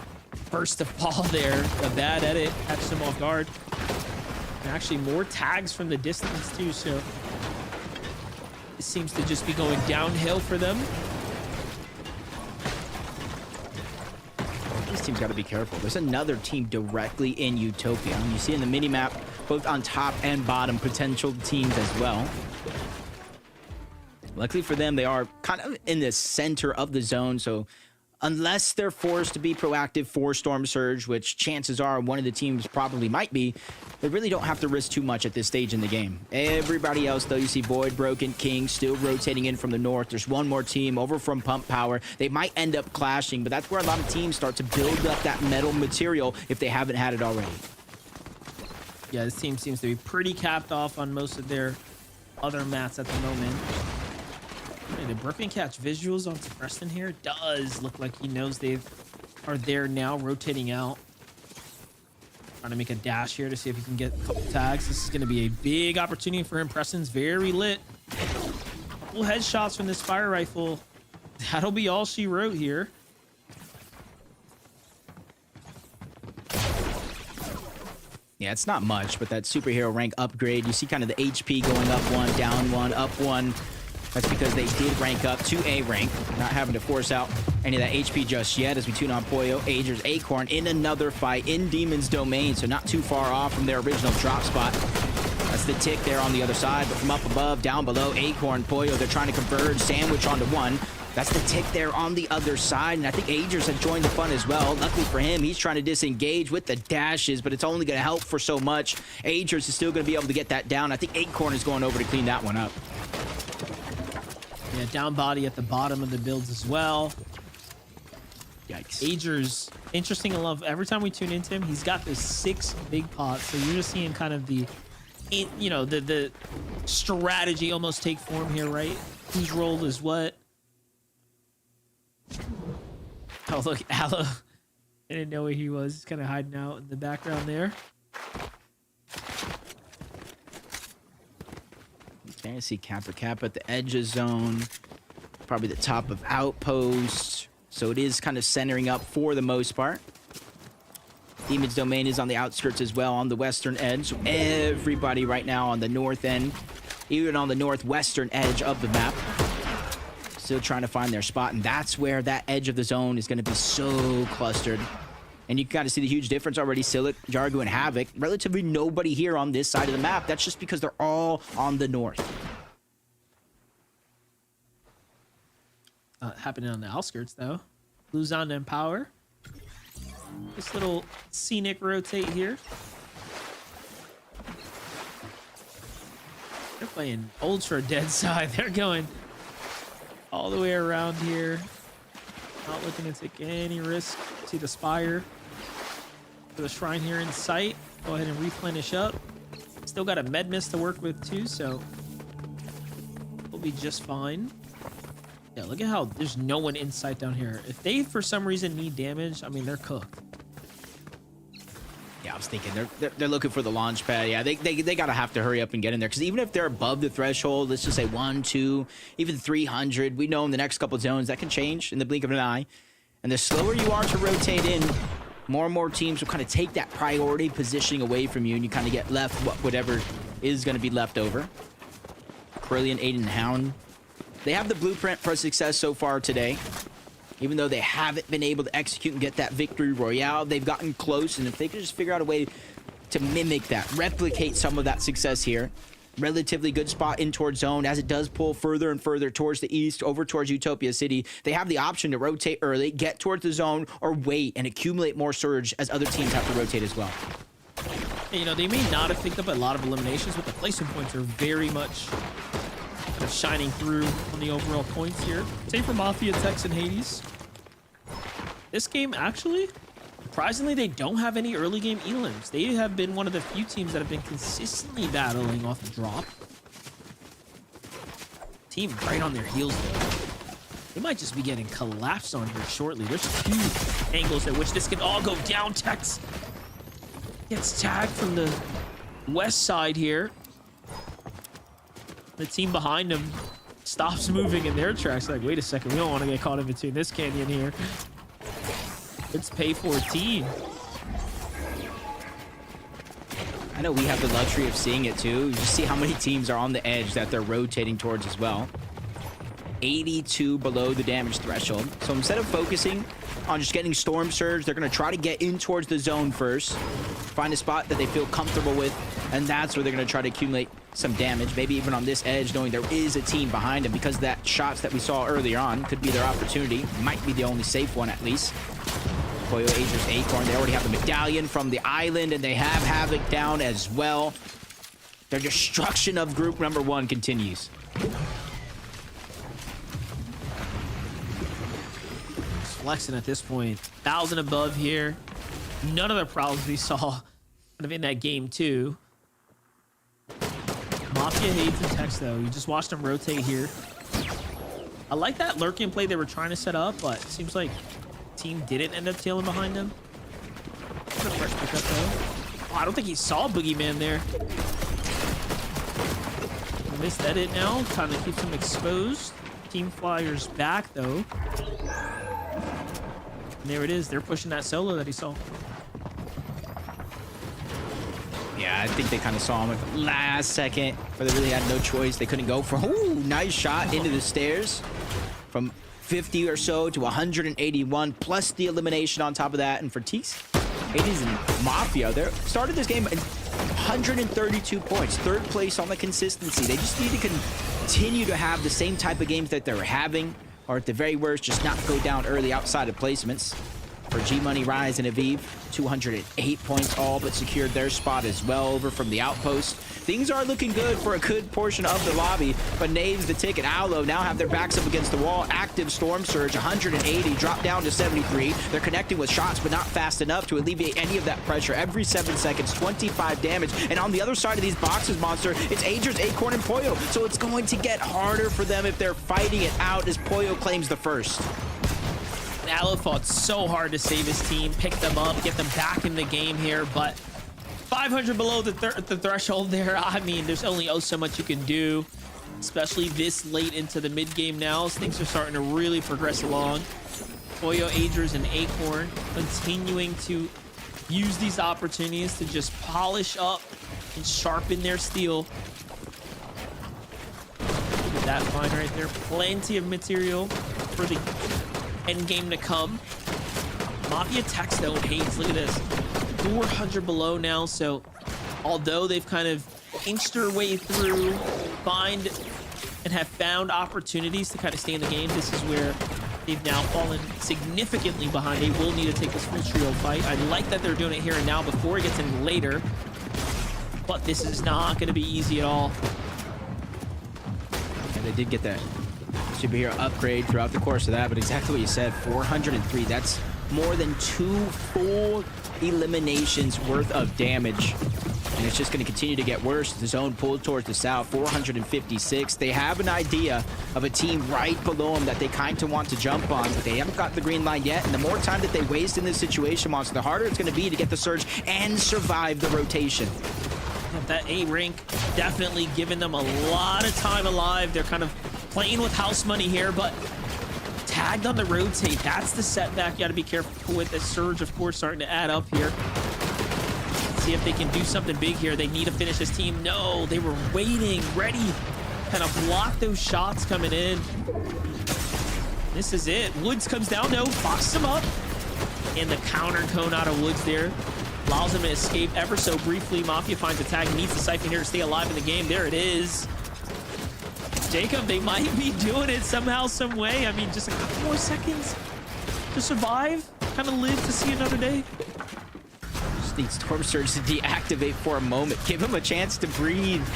Burst of ball there. A bad edit. Catches him off guard. And actually more tags from the distance too, so it seems to just be going downhill for them. This team's got to be careful. There's another team directly in Utopia. You see in the mini-map, both on top and bottom, potential teams as well. Luckily for them, they are kind of in the center of the zone, so unless they're forced to be proactive for Storm Surge, which chances are one of the teams probably might be, they really don't have to risk too much at this stage in the game. Everybody else, though, you see Void, Broken, King still rotating in from the north. There's one more team over from Pump Power. They might end up clashing, but that's where a lot of teams start to build up that metal material if they haven't had it already. Yeah, this team seems to be pretty capped off on most of their other mats at the moment. Hey, did Brooklyn catch visuals onto Preston here? Does look like he knows they are there now, rotating out. Trying to make a dash here to see if he can get a couple tags. This is going to be a big opportunity for him. Preston's very lit. Couple headshots from this fire rifle. That'll be all she wrote here. Yeah, it's not much, but that superhero rank upgrade, you see kind of the HP going up one, down one, up one. That's because they did rank up to A rank, not having to force out any of that HP just yet as we tune on Pollo, Agers, Acorn in another fight in Demon's Domain, so not too far off from their original drop spot. That's the tick there on the other side, but from up above, down below, Acorn, Pollo, they're trying to converge, sandwich onto one. That's the tick there on the other side, and I think Agers had joined the fun as well. Luckily for him, he's trying to disengage with the dashes, but it's only going to help for so much. Agers is still going to be able to get that down. I think Acorn is going over to clean that one up. Yeah, down body at the bottom of the builds as well. Yikes. Agers, interesting enough, every time we tune into him, he's got this 6 big pots. So you're just seeing kind of the strategy almost take form here, right? Whose role is what? Oh, look, Aloe. I didn't know where he was. He's kind of hiding out in the background there. Fantasy Kappa at the edge of zone. Probably the top of outpost. So it is kind of centering up for the most part. Demon's Domain is on the outskirts as well on the western edge. So everybody right now on the north end, even on the northwestern edge of the map, still trying to find their spot. And that's where that edge of the zone is going to be so clustered. And you can kind of see the huge difference already. Silic, Jargo, and Havoc. Relatively nobody here on this side of the map. That's just because they're all on the north. Happening on the outskirts, though. Luzon and Power. This little scenic rotate here. They're playing ultra dead side. They're going all the way around here. Not looking to take any risk. See the spire for the shrine here in sight. Go ahead and replenish up. Still got a med mist to work with too, so we'll be just fine. Yeah, look at how there's no one in sight down here. If they for some reason need damage, I mean, they're cooked. Yeah, I was thinking they're looking for the launch pad. Yeah, they gotta have to hurry up and get in there, because even if they're above the threshold, let's just say 1, 2, even 300, we know in the next couple zones that can change in the blink of an eye. And the slower you are to rotate in, more and more teams will kind of take that priority positioning away from you, and you kind of get left whatever is going to be left over. Corellian, Aiden, and Hound. They have the blueprint for success so far today. Even though they haven't been able to execute and get that victory royale, they've gotten close, and if they could just figure out a way to mimic that, replicate some of that success here. Relatively good spot in towards zone as it does pull further and further towards the east, over towards Utopia City. They have the option to rotate early, get towards the zone, or wait and accumulate more surge as other teams have to rotate as well. And, you know, they may not have picked up a lot of eliminations, but the placement points are very much kind of shining through on the overall points here. Same for Mafia, Tex, and Hades. This game, actually, surprisingly, they don't have any early game elims. They have been one of the few teams that have been consistently battling off the drop. Team right on their heels, though. They might just be getting collapsed on here shortly. There's 2 angles at which this can all go down. Tex gets tagged from the west side here. The team behind him stops moving in their tracks. Like, wait a second, we don't want to get caught in between this canyon here. It's pay for team. I know we have the luxury of seeing it too. You just see how many teams are on the edge that they're rotating towards as well. 82 below the damage threshold. So instead of focusing on just getting Storm Surge, they're going to try to get in towards the zone first, find a spot that they feel comfortable with, and that's where they're going to try to accumulate some damage, maybe even on this edge, knowing there is a team behind them, because that shots that we saw earlier on could be their opportunity. Might be the only safe one, at least. Pollo, Aegis, Acorn, they already have the medallion from the island, and they have Havoc down as well. Their destruction of group number 1 continues. Just flexing at this point. 1,000 above here. None of the problems we saw kind of in that game too. Mafia hates the text though. You just watched them rotate here. I like that lurking play they were trying to set up, but it seems like team didn't end up tailing behind them. What a fresh pickup though. Oh, I don't think he saw Boogeyman there. Missed edit now. Kind of keeps him exposed. Team Flyers back though. And there it is. They're pushing that solo that he saw. Yeah, I think they kind of saw him at the last second, but they really had no choice. They couldn't go for. Ooh, nice shot into the stairs from 50 or so to 181, plus the elimination on top of that. And for Teeks, Hades and Mafia, they started this game at 132 points, 3rd place on the consistency. They just need to continue to have the same type of games that they were having, or at the very worst, just not go down early outside of placements. For G-Money, Rise, and Aviv, 208 points, all but secured their spot as well over from the outpost. Things are looking good for a good portion of the lobby, but Knaves, the Tick, and Owlo now have their backs up against the wall. Active Storm Surge, 180, drop down to 73. They're connecting with shots, but not fast enough to alleviate any of that pressure. Every 7 seconds, 25 damage. And on the other side of these boxes, Monster, it's Aegis, Acorn, and Pollo. So it's going to get harder for them if they're fighting it out as Pollo claims the first. Aloe fought so hard to save his team, pick them up, get them back in the game here, but 500 below the threshold there. I mean, there's only so much you can do, especially this late into the mid game now, as things are starting to really progress along. Pollo, Aegis, and Acorn continuing to use these opportunities to just polish up and sharpen their steel. Look at that find right there. Plenty of material for the end game to come. Mafia techs though, Hades, look at this. 400 below now, so although they've kind of inched their way through, find and have found opportunities to kind of stay in the game, this is where they've now fallen significantly behind. They will need to take this full trio fight. I like that they're doing it here and now before it gets in later, but this is not going to be easy at all. And they did get that superhero upgrade throughout the course of that, but exactly what you said, 403. That's more than 2 full eliminations worth of damage. And it's just going to continue to get worse. The zone pulled towards the south, 456. They have an idea of a team right below them that they kind of want to jump on, but they haven't got the green line yet. And the more time that they waste in this situation, Monster, the harder it's going to be to get the surge and survive the rotation. That A rank definitely giving them a lot of time alive. They're kind of playing with house money here, but tagged on the rotate. That's the setback you got to be careful with. The surge, of course, starting to add up here. Let's see if they can do something big here. They need to finish this team. No, they were waiting, ready, kind of block those shots coming in. This is it. Woods comes down, no, boxes him up. And the counter cone out of Woods there allows him to escape ever so briefly. Mafia finds a tag, needs the Siphon here to stay alive in the game. There it is. Jacob, they might be doing it somehow, some way. I mean, just a couple more seconds to survive, kind of live to see another day. Just need Storm Surge to deactivate for a moment. Give him a chance to breathe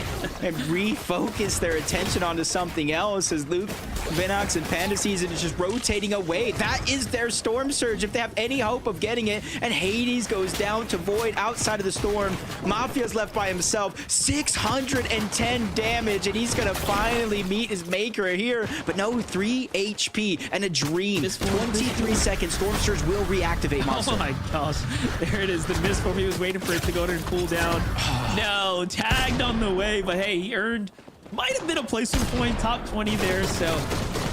and refocus their attention onto something else as Luke, Vinox, and Panda Season is just rotating away. That is their Storm Surge if they have any hope of getting it. And Hades goes down to Void outside of the Storm. Mafia's left by himself. 610 damage, and he's gonna finally meet his maker here. But no, 3 HP and a dream. 23 seconds. Storm Surge will reactivate, Monster. Oh my gosh. There it is. The misform. He was waiting for it to go in and cool down. No, tagged on the way, but hey, he earned Might have been a placement point, top 20 there, so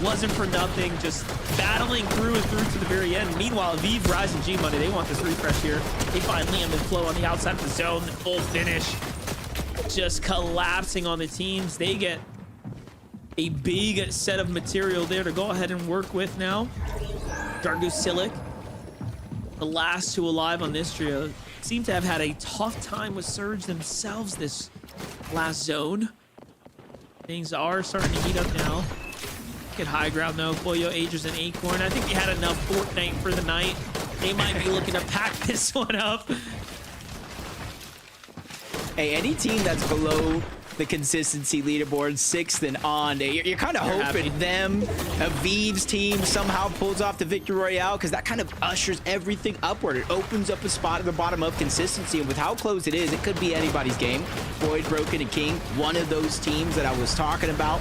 wasn't for nothing. Just battling through and through to the very end. Meanwhile, Vive, Rise, and G-Money, they want this refresh here. They find Liam and Flo on the outside of the zone. Full finish. Just collapsing on the teams. They get a big set of material there to go ahead and work with now. Jargu Silic, the last two alive on this trio, seem to have had a tough time with Surge themselves this last zone. Things are starting to heat up now. Get high ground though. Pollo, Agers, and Acorn. I think they had enough Fortnite for the night. They might be looking to pack this one up. Hey, any team that's below the consistency leaderboard, 6th and on, you're kind of hoping happy. them, a Vive's team somehow pulls off the victory royale, because that kind of ushers everything upward. It opens up a spot at the bottom of consistency, and with how close it is, it could be anybody's game. Void, Broken, and King, one of those teams that I was talking about,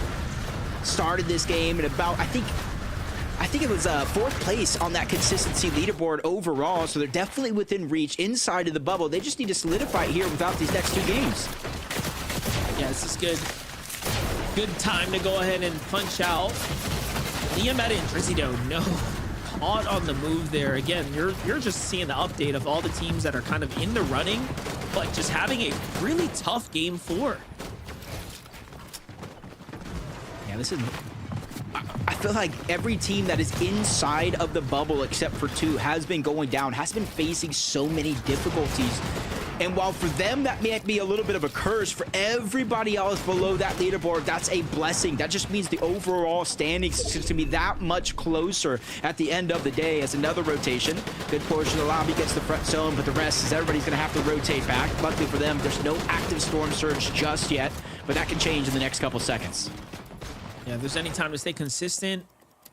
started this game at about, I think it was 4th place on that consistency leaderboard overall, so they're definitely within reach inside of the bubble. They just need to solidify it here without these next 2 games. Yeah, this is good. Good time to go ahead and punch out. Liam and Drizzy no. Caught on the move there. Again, you're just seeing the update of all the teams that are kind of in the running, but just having a really tough game 4. Yeah, this is... I feel like every team that is inside of the bubble, except for 2, has been going down, has been facing so many difficulties. And while for them that may be a little bit of a curse, for everybody else below that leaderboard, that's a blessing. That just means the overall standings is to be that much closer at the end of the day. As another rotation, good portion of the lobby gets the front zone, but the rest is everybody's going to have to rotate back. Luckily for them, there's no active storm surge just yet, but that can change in the next couple seconds. Yeah, if there's any time to stay consistent,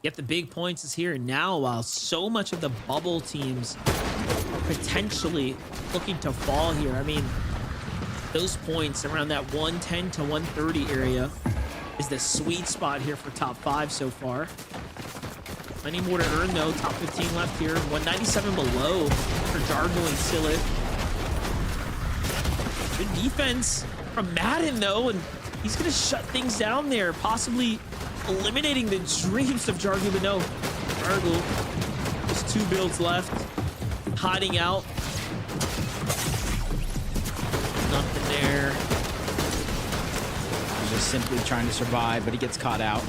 get the big points is here and now, while so much of the bubble teams are potentially looking to fall here. I mean, those points around that 110 to 130 area is the sweet spot here for top 5 so far. Plenty more to earn though. Top 15 left here. 197 below for Jargo and Silic. Good defense from Madden though, and he's gonna shut things down there, possibly eliminating the dreams of Jargo, but no. Jargo, just 2 builds left, hiding out. Nothing there. He's just simply trying to survive, but he gets caught out.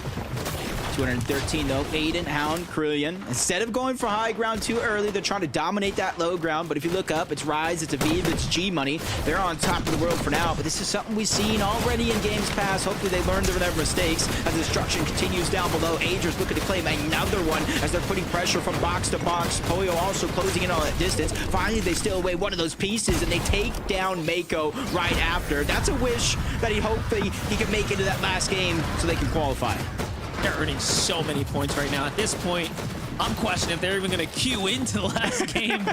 213 though. Aiden, Hound, Krillian. Instead of going for high ground too early, they're trying to dominate that low ground. But if you look up, it's Rise, it's Aviv, it's G-Money. They're on top of the world for now. But this is something we've seen already in games past. Hopefully they learned from their mistakes as destruction continues down below. Agers looking to claim another one as they're putting pressure from box to box. Pollo also closing in on that distance. Finally, they steal away one of those pieces and they take down Mako right after. That's a wish that he hopefully he can make it to that last game so they can qualify. They're earning so many points right now. At this point, I'm questioning if they're even going to queue into the last game.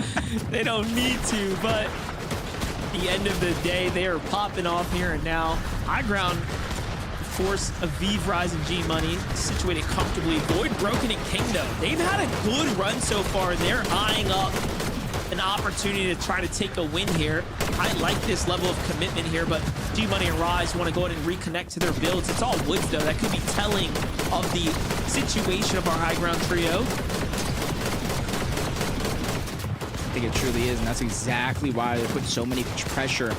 They don't need to, but at the end of the day, they are popping off here and now. High ground, of course, Aviv, Rise, and G-Money situated comfortably. Void, Broken, and Kingdom. They've had a good run so far, and they're eyeing up an opportunity to try to take a win here. I like this level of commitment here, but G-Money and Rise want to go ahead and reconnect to their builds. It's all woods, though. That could be telling of the situation of our high ground trio. I think it truly is, and that's exactly why they put so many pressure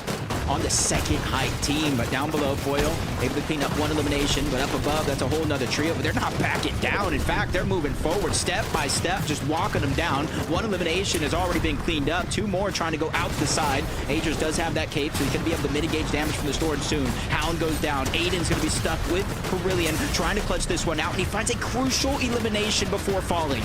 on the second height team. But down below, Foil able to clean up one elimination, but up above, that's a whole nother trio. But they're not backing down. In fact, they're moving forward step by step, just walking them down. One elimination has already been cleaned up. 2 more trying to go out the side. Agers does have that cape, so he's going to be able to mitigate damage from the storage soon. Hound goes down. Aiden's going to be stuck with Kerillian, trying to clutch this one out, and he finds a crucial elimination before falling.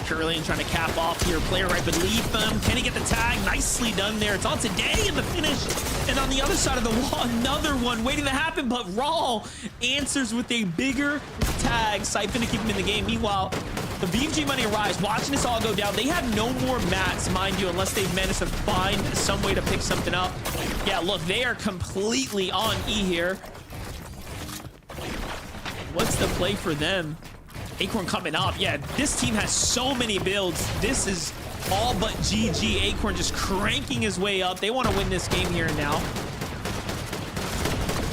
Kerillian trying to cap off here. Player right beneath them. Can he get the tag? Nicely done there. It's on Today in the finish. And on the other side of the wall, another one waiting to happen. But Raw answers with a bigger tag. Siphon to keep him in the game. Meanwhile, the BFG Money and Rise watching this all go down. They have no more mats, mind you, unless they've managed to find some way to pick something up. Yeah, look, they are completely on E here. What's the play for them? Acorn coming up. Yeah, this team has so many builds. This is all but GG. Acorn just cranking his way up. They want to win this game here and now.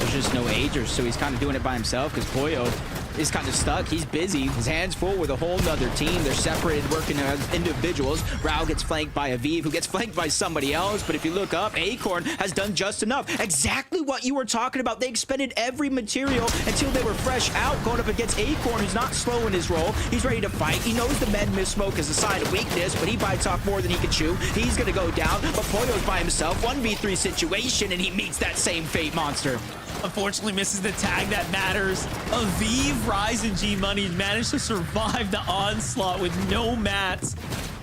There's just no agers, so he's kind of doing it by himself because Pollo is kind of stuck. He's busy. His hands full with a whole nother team. They're separated, working as individuals. Rao gets flanked by Aviv, who gets flanked by somebody else. But if you look up, Acorn has done just enough. Exactly what you were talking about. They expended every material until they were fresh out, going up against Acorn, who's not slow in his role. He's ready to fight. He knows the men miss smoke is a sign of weakness, but he bites off more than he can chew. He's going to go down, but Pollo's by himself. 1v3 situation, and he meets that same fate monster. Unfortunately misses the tag that matters. Aviv, Rise, and G Money managed to survive the onslaught with no mats.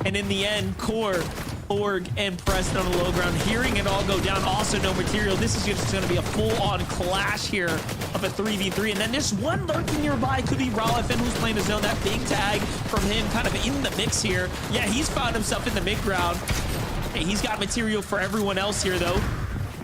And in the end, Core, Org, and Preston on the low ground, hearing it all go down. Also no material. This is just going to be a full-on clash here of a 3v3. And then there's one lurking nearby. Could be Ralph, who's playing his zone. That big tag from him kind of in the mix here. Yeah, he's found himself in the mid-ground. Hey, he's got material for everyone else here, though.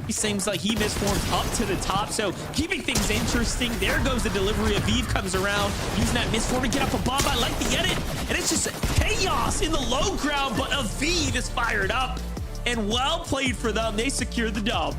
He seems like he misformed up to the top, so keeping things interesting. There goes the delivery. Aviv comes around, using that misform to get up above. I like the edit, and it's just chaos in the low ground, but Aviv is fired up, and well played for them. They secured the dub.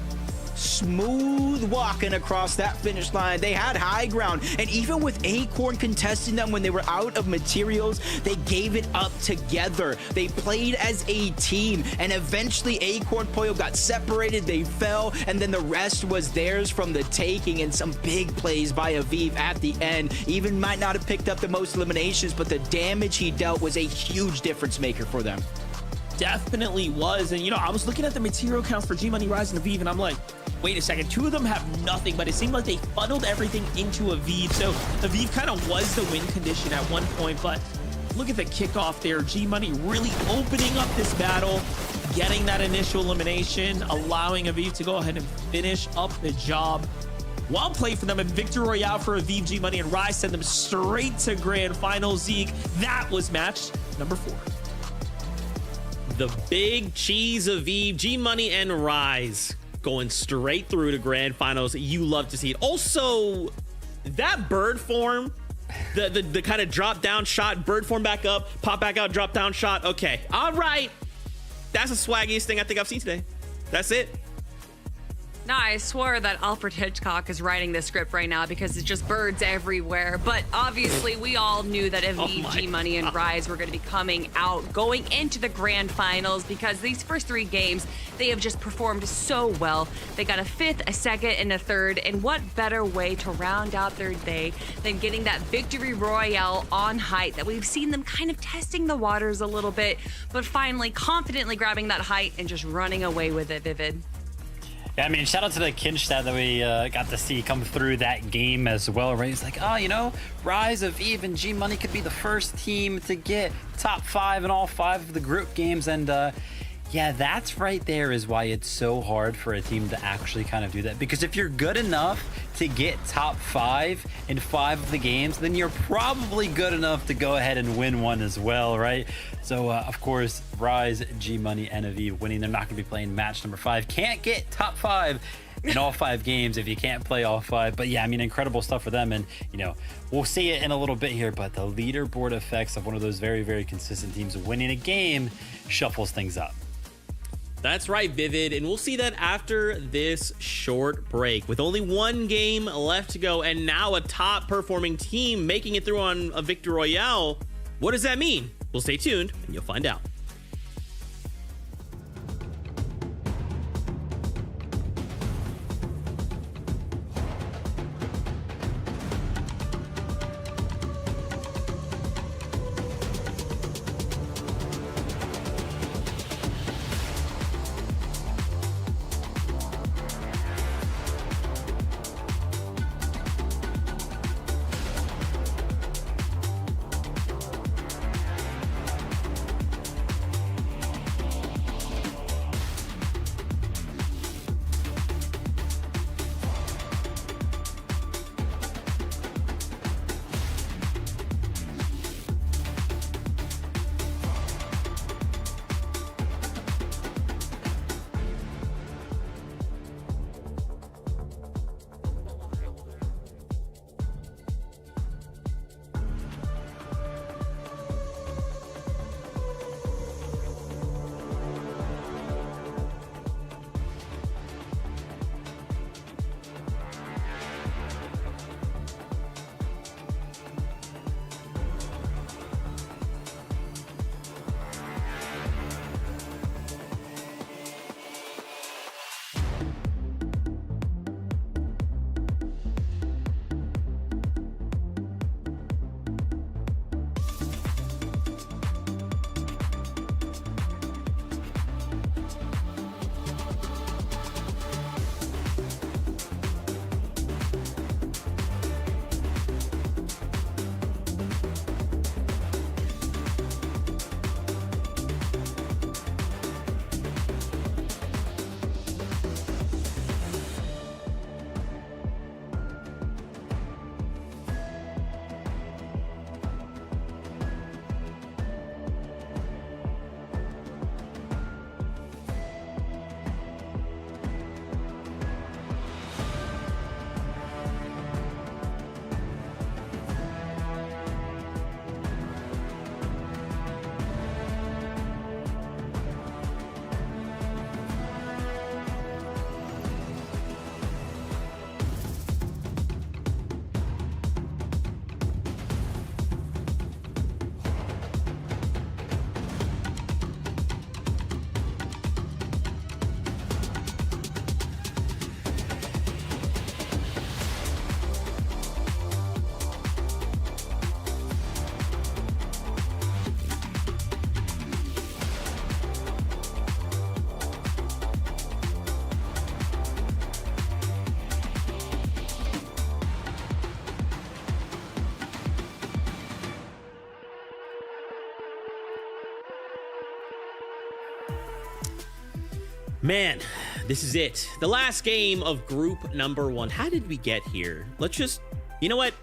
Smooth walking across that finish line. They had high ground, and even with Acorn contesting them when they were out of materials, they gave it up together. They played as a team, and eventually Acorn Pollo got separated. They fell, and then the rest was theirs from the taking, and some big plays by Aviv at the end. Even might not have picked up the most eliminations, but the damage he dealt was a huge difference maker for them. Definitely was. And, you know, I was looking at the material counts for G Money, Rise, and Aviv, and I'm like, wait a second, two of them have nothing, but it seemed like they funneled everything into Aviv. So Aviv kind of was the win condition at one point, but look at the kickoff there. G Money really opening up this battle, getting that initial elimination, allowing Aviv to go ahead and finish up the job. Well played for them, and Victory Royale for Aviv, G Money, and Rise send them straight to grand final. Zeke, that was match number 4. The big cheese of Eve, G Money and Rise going straight through to grand finals. You love to see it. Also, that bird form, the kind of drop down shot, bird form back up, pop back out, drop down shot. Okay, all right. That's the swaggiest thing I think I've seen today. That's it. No, I swore that Alfred Hitchcock is writing this script right now because it's just birds everywhere. But obviously, we all knew that Aviv, G Money, and Rise were going to be coming out going into the grand finals because these first 3 games, they have just performed so well. They got a 5th, a 2nd, and a 3rd. And what better way to round out their day than getting that Victory Royale on height that we've seen them kind of testing the waters a little bit, but finally confidently grabbing that height and just running away with it, Vivid. Yeah, I mean, shout out to the Kinstad that we got to see come through that game as well, right? He's like, oh, you know, Rise, Aviv, and G Money could be the first team to get top 5 in all 5 of the group games. And yeah, that's right there is why it's so hard for a team to actually kind of do that. Because if you're good enough to get top 5 in 5 of the games, then you're probably good enough to go ahead and win one as well, right? So, of course, Rise, G Money, and Aviv winning. They're not going to be playing match number 5. Can't get top 5 in all 5 games if you can't play all 5. But yeah, I mean, incredible stuff for them. And, you know, we'll see it in a little bit here, but the leaderboard effects of one of those very, very consistent teams winning a game shuffles things up. That's right, Vivid, and we'll see that after this short break. With only 1 game left to go, and now a top-performing team making it through on a Victory Royale. What does that mean? Well, stay tuned, and you'll find out. Man, this is it. The last game of group number 1. How did we get here? Let's just, you know what?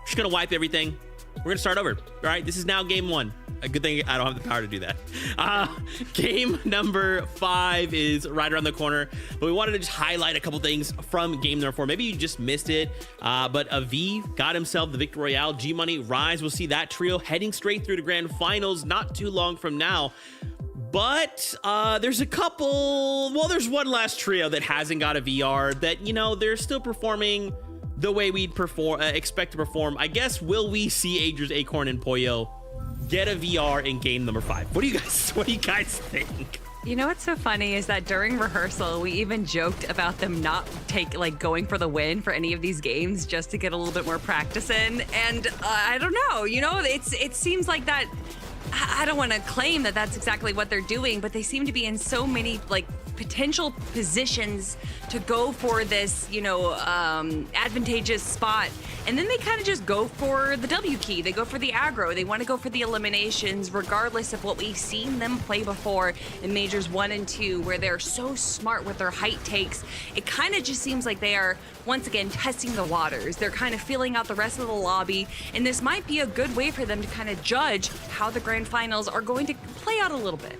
Just gonna wipe everything. We're gonna start over. All right, this is now game 1. A good thing I don't have the power to do that. Game number 5 is right around the corner, but we wanted to just highlight a couple things from game number 4. Maybe you just missed it, but Aviv got himself the Victory Royale. G Money, Rise, we'll see that trio heading straight through to grand finals not too long from now. But there's a couple, well, there's one last trio that hasn't got a VR that, you know, they're still performing the way we'd expect to perform. I guess, will we see Aegis, Acorn, and Pollo get a VR in game number 5? What do you guys think? You know what's so funny is that during rehearsal, we even joked about them not going for the win for any of these games just to get a little bit more practice in. And I don't know, you know, it seems like that. I don't want to claim that that's exactly what they're doing, but they seem to be in so many potential positions to go for this, you know, advantageous spot. And then they kind of just go for the W key. They go for the aggro. They want to go for the eliminations, regardless of what we've seen them play before in Majors 1 and 2, where they're so smart with their height takes. It kind of just seems like they are, once again, testing the waters. They're kind of feeling out the rest of the lobby, and this might be a good way for them to kind of judge how the grand finals are going to play out a little bit.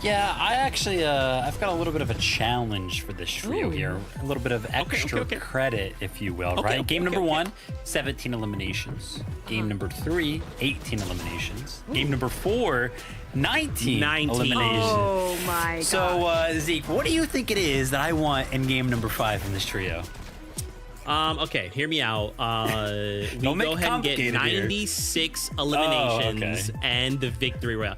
Yeah, I actually, I've got a little bit of a challenge for this trio here. A little bit of extra credit, if you will, right? Game number 1, 17 eliminations. Game number 3, 18 eliminations. Game number 4, 19 eliminations. Oh my god. So, Zeke, what do you think it is that I want in game number 5 in this trio? Okay, hear me out. We Don't make go ahead and get complicated here. 96 eliminations and the Victory Royale.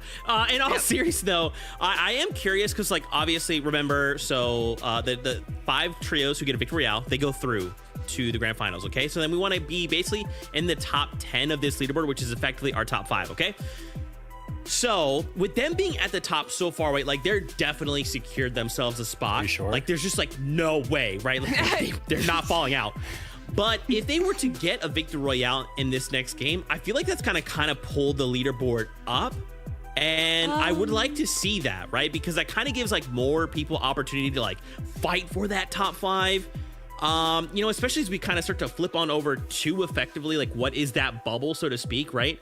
In all seriousness, though, I am curious because, obviously, remember, so the 5 trios who get a Victory Royale, they go through to the grand finals, okay? So then we want to be basically in the top 10 of this leaderboard, which is effectively our top 5, okay? So with them being at the top so far away, they're definitely secured themselves a spot. You sure? There's just no way, right? They're not falling out. But if they were to get a Victory Royale in this next game, I feel like that's kind of pull the leaderboard up. And I would like to see that, right? Because that kind of gives more people opportunity to fight for that top 5. You know, especially as we kind of start to flip on over to effectively what is that bubble, so to speak, right?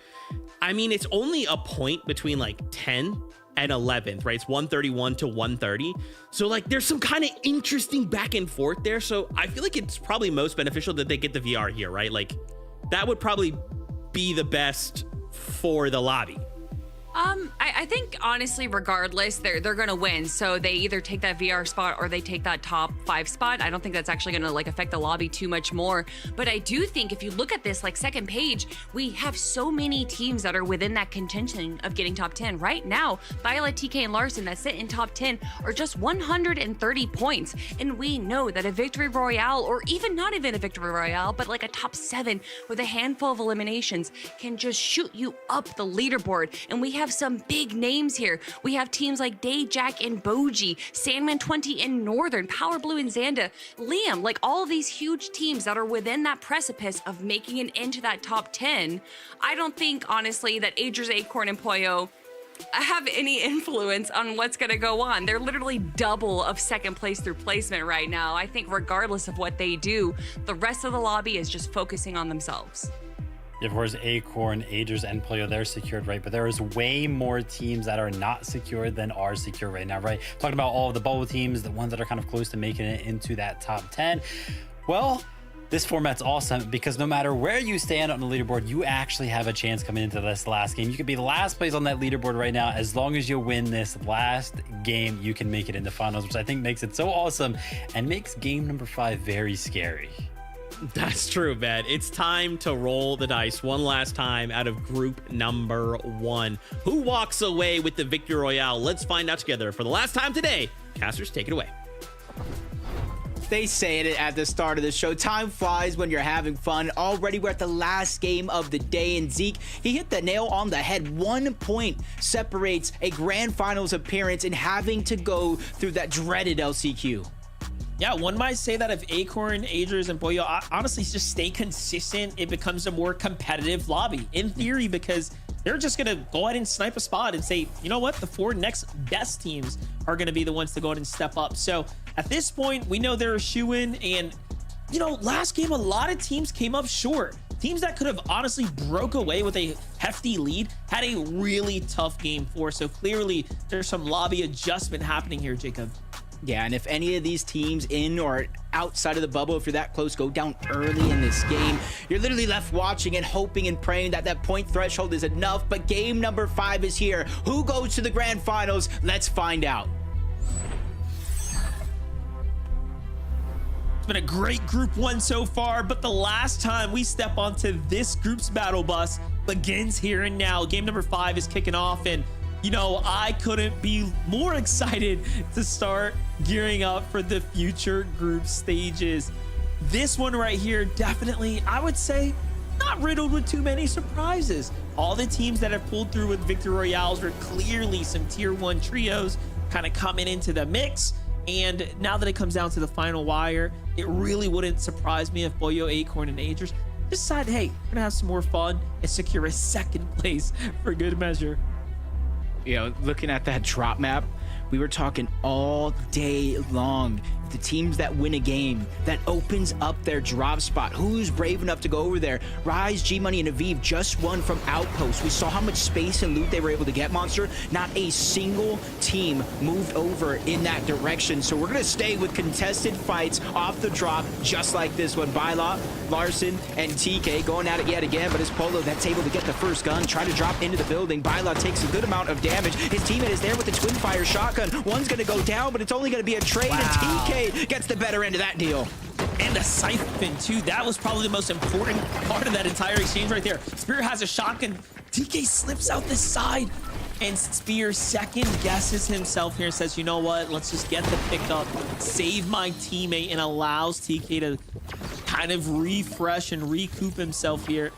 I mean, it's only a point between 10 and 11th, right? It's 131 to 130. So there's some kind of interesting back and forth there. So I feel like it's probably most beneficial that they get the VR here, right? That would probably be the best for the lobby. I think honestly, regardless, they're gonna win. So they either take that VR spot or they take that top 5 spot. I don't think that's actually gonna affect the lobby too much more. But I do think if you look at this second page, we have so many teams that are within that contention of getting top 10 right now. Violet, TK, and Larson that sit in top 10 are just 130 points, and we know that a Victory Royale, or even not even a Victory Royale, but a top 7 with a handful of eliminations, can just shoot you up the leaderboard. And we have some big names here. We have teams like Day, Jack, and Boji, Sandman 20 and Northern, Power Blue and Xanda, Liam, all of these huge teams that are within that precipice of making it into that top 10. I don't think, honestly, that Aegis, Acorn, and Pollo have any influence on what's going to go on. They're literally double of second place through placement right now. I think regardless of what they do, the rest of the lobby is just focusing on themselves. Of course, Acorn, Aegis, and Pollo, they're secured, right? But there is way more teams that are not secured than are secure right now, right? Talking about all of the bubble teams, the ones that are kind of close to making it into that top 10. Well, this format's awesome because no matter where you stand on the leaderboard, you actually have a chance coming into this last game. You could be the last place on that leaderboard right now. As long as you win this last game, you can make it into finals, which I think makes it so awesome and makes game number 5 very scary. That's true, man. It's time to roll the dice one last time out of group number 1. Who walks away with the Victory Royale? Let's find out together for the last time today. Casters, take it away. They say it at the start of the show. Time flies when you're having fun. Already we're at the last game of the day, and Zeke, he hit the nail on the head. 1 point separates a grand finals appearance and having to go through that dreaded LCQ. Yeah, one might say that if Acorn, Aegis, and Pollo honestly just stay consistent, it becomes a more competitive lobby in theory, because they're just going to go ahead and snipe a spot and say, you know what, the 4 next best teams are going to be the ones to go ahead and step up. So at this point, we know they're a shoo-in, and you know, last game, a lot of teams came up short. Teams that could have honestly broke away with a hefty lead had a really tough game 4. So clearly there's some lobby adjustment happening here, Jacob. Yeah, and if any of these teams in or outside of the bubble, if you're that close, go down early in this game, you're literally left watching and hoping and praying that that point threshold is enough. But game number 5 is here. Who goes to the grand finals? Let's find out. It's been a great group 1 so far, but the last time we step onto this group's battle bus begins here and now. Game number 5 is kicking off, and you know, I couldn't be more excited to start gearing up for the future group stages. This one right here, definitely, I would say, not riddled with too many surprises. All the teams that have pulled through with Victory Royales were clearly some tier 1 trios kind of coming into the mix. And now that it comes down to the final wire, it really wouldn't surprise me if Boyo, Acorn, and Agers decide, hey, we're gonna have some more fun and secure a 2nd place for good measure. You know, looking at that drop map, we were talking all day long. The teams that win a game, that opens up their drop spot. Who's brave enough to go over there? Rise, G-Money, and Aviv just won from Outpost. We saw how much space and loot they were able to get, Monster. Not a single team moved over in that direction. So we're going to stay with contested fights off the drop, just like this one. Bylot, Larson, and TK going at it yet again, but it's Polo that's able to get the first gun, try to drop into the building. Bylot takes a good amount of damage. His teammate is there with the twin fire shotgun. One's going to go down, but it's only going to be a trade, and TK gets the better end of that deal. And a siphon too. That was probably the most important part of that entire exchange right there. Spear has a shotgun. TK slips out the side, and Spear second guesses himself here and says, you know what, let's just get the pickup, save my teammate, and allows TK to kind of refresh and recoup himself here.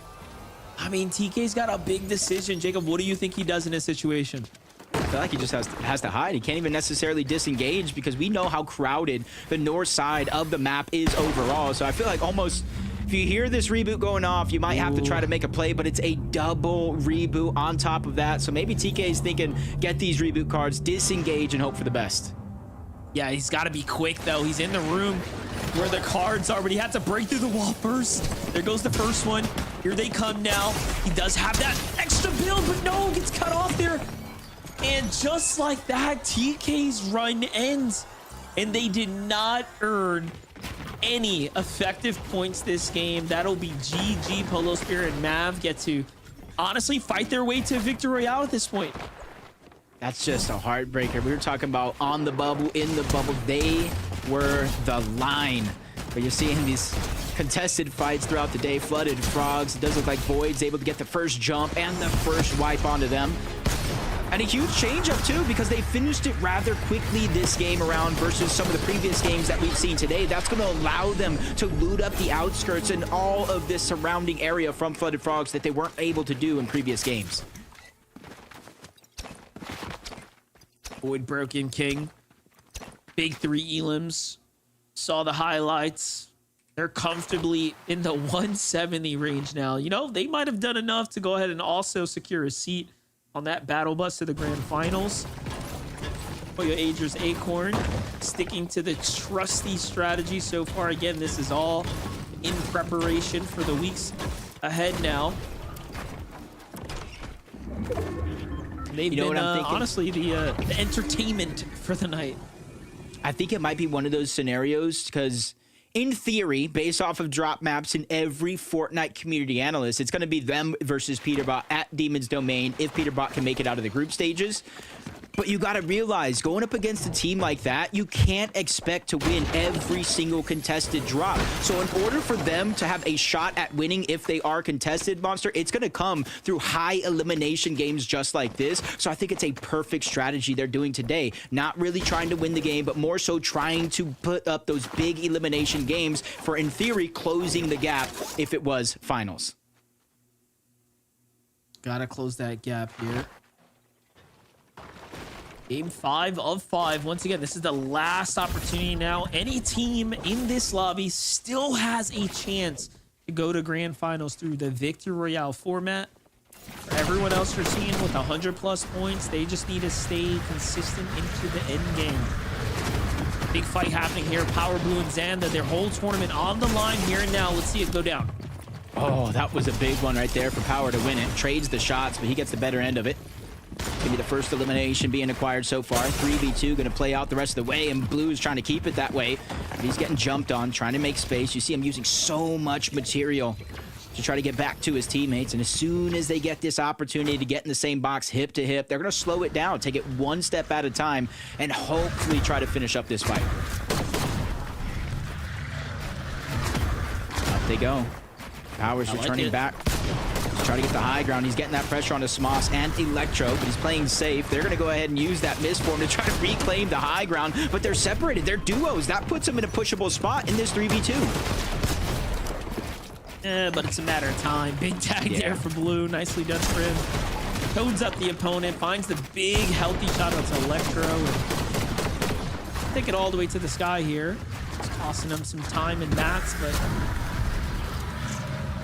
I mean, TK's got a big decision. Jacob, what do you think he does in this situation? I feel like he just has to hide. He can't even necessarily disengage because we know how crowded the north side of the map is overall. So I feel like almost, if you hear this reboot going off, you might have to try to make a play, but it's a double reboot on top of that. So maybe TK is thinking, get these reboot cards, disengage, and hope for the best. Yeah, he's got to be quick, though. He's in the room where the cards are, but he had to break through the wall first. There goes the first one. Here they come now. He does have that extra build, but no, gets cut off there. And just like that, TK's run ends, and they did not earn any effective points this game. That'll be GG. Polo Spear and Mav get to honestly fight their way to Victory Royale at this point. That's just a heartbreaker. We were talking about on the bubble, in the bubble. They were the line. But you're seeing these contested fights throughout the day. Flooded Frogs. It does look like Void's able to get the first jump and the first wipe onto them. And a huge change-up, too, because they finished it rather quickly this game around versus some of the previous games that we've seen today. That's going to allow them to loot up the outskirts and all of this surrounding area from Flooded Frogs that they weren't able to do in previous games. Void Broken King. Big 3 elims. Saw the highlights. They're comfortably in the 170 range now. You know, they might have done enough to go ahead and also secure a seat on that battle bus to the grand finals. Boyo, Agers, Acorn sticking to the trusty strategy so far. Again, this is all in preparation for the weeks ahead now. They've been, honestly, the entertainment for the night. I think it might be one of those scenarios because in theory, based off of drop maps in every Fortnite community analyst, it's going to be them versus Peterbot at Demon's Domain if Peterbot can make it out of the group stages. But you got to realize, going up against a team like that, you can't expect to win every single contested drop. So in order for them to have a shot at winning if they are contested, Monster, it's going to come through high elimination games just like this. So I think it's a perfect strategy they're doing today. Not really trying to win the game, but more so trying to put up those big elimination games for, in theory, closing the gap if it was finals. Gotta close that gap here. Game 5 of 5. Once again, this is the last opportunity now. Any team in this lobby still has a chance to go to grand finals through the Victory Royale format. For everyone else you're seeing with 100+ points, they just need to stay consistent into the end game. Big fight happening here. Power Blue and Xanda, their whole tournament on the line here and now. Let's see it go down. Oh, that was a big one right there for Power to win it. Trades the shots, but he gets the better end of it. It's gonna be the first elimination being acquired so far. 3v2 gonna play out the rest of the way, and Blue is trying to keep it that way. But he's getting jumped on, trying to make space. You see him using so much material to try to get back to his teammates. And as soon as they get this opportunity to get in the same box hip to hip, they're gonna slow it down, take it one step at a time, and hopefully try to finish up this fight. Up they go. Power's returning back. He's trying to get the high ground. He's getting that pressure onto Smoss and Electro, but he's playing safe. They're going to go ahead and use that misform to try to reclaim the high ground, but they're separated. They're duos. That puts them in a pushable spot in this 3v2. But it's a matter of time. Big tag there for Blue. Nicely done for him. Toads up the opponent. Finds the big healthy shot onto Electro. And take it all the way to the sky here. Just tossing him some time and mats, but...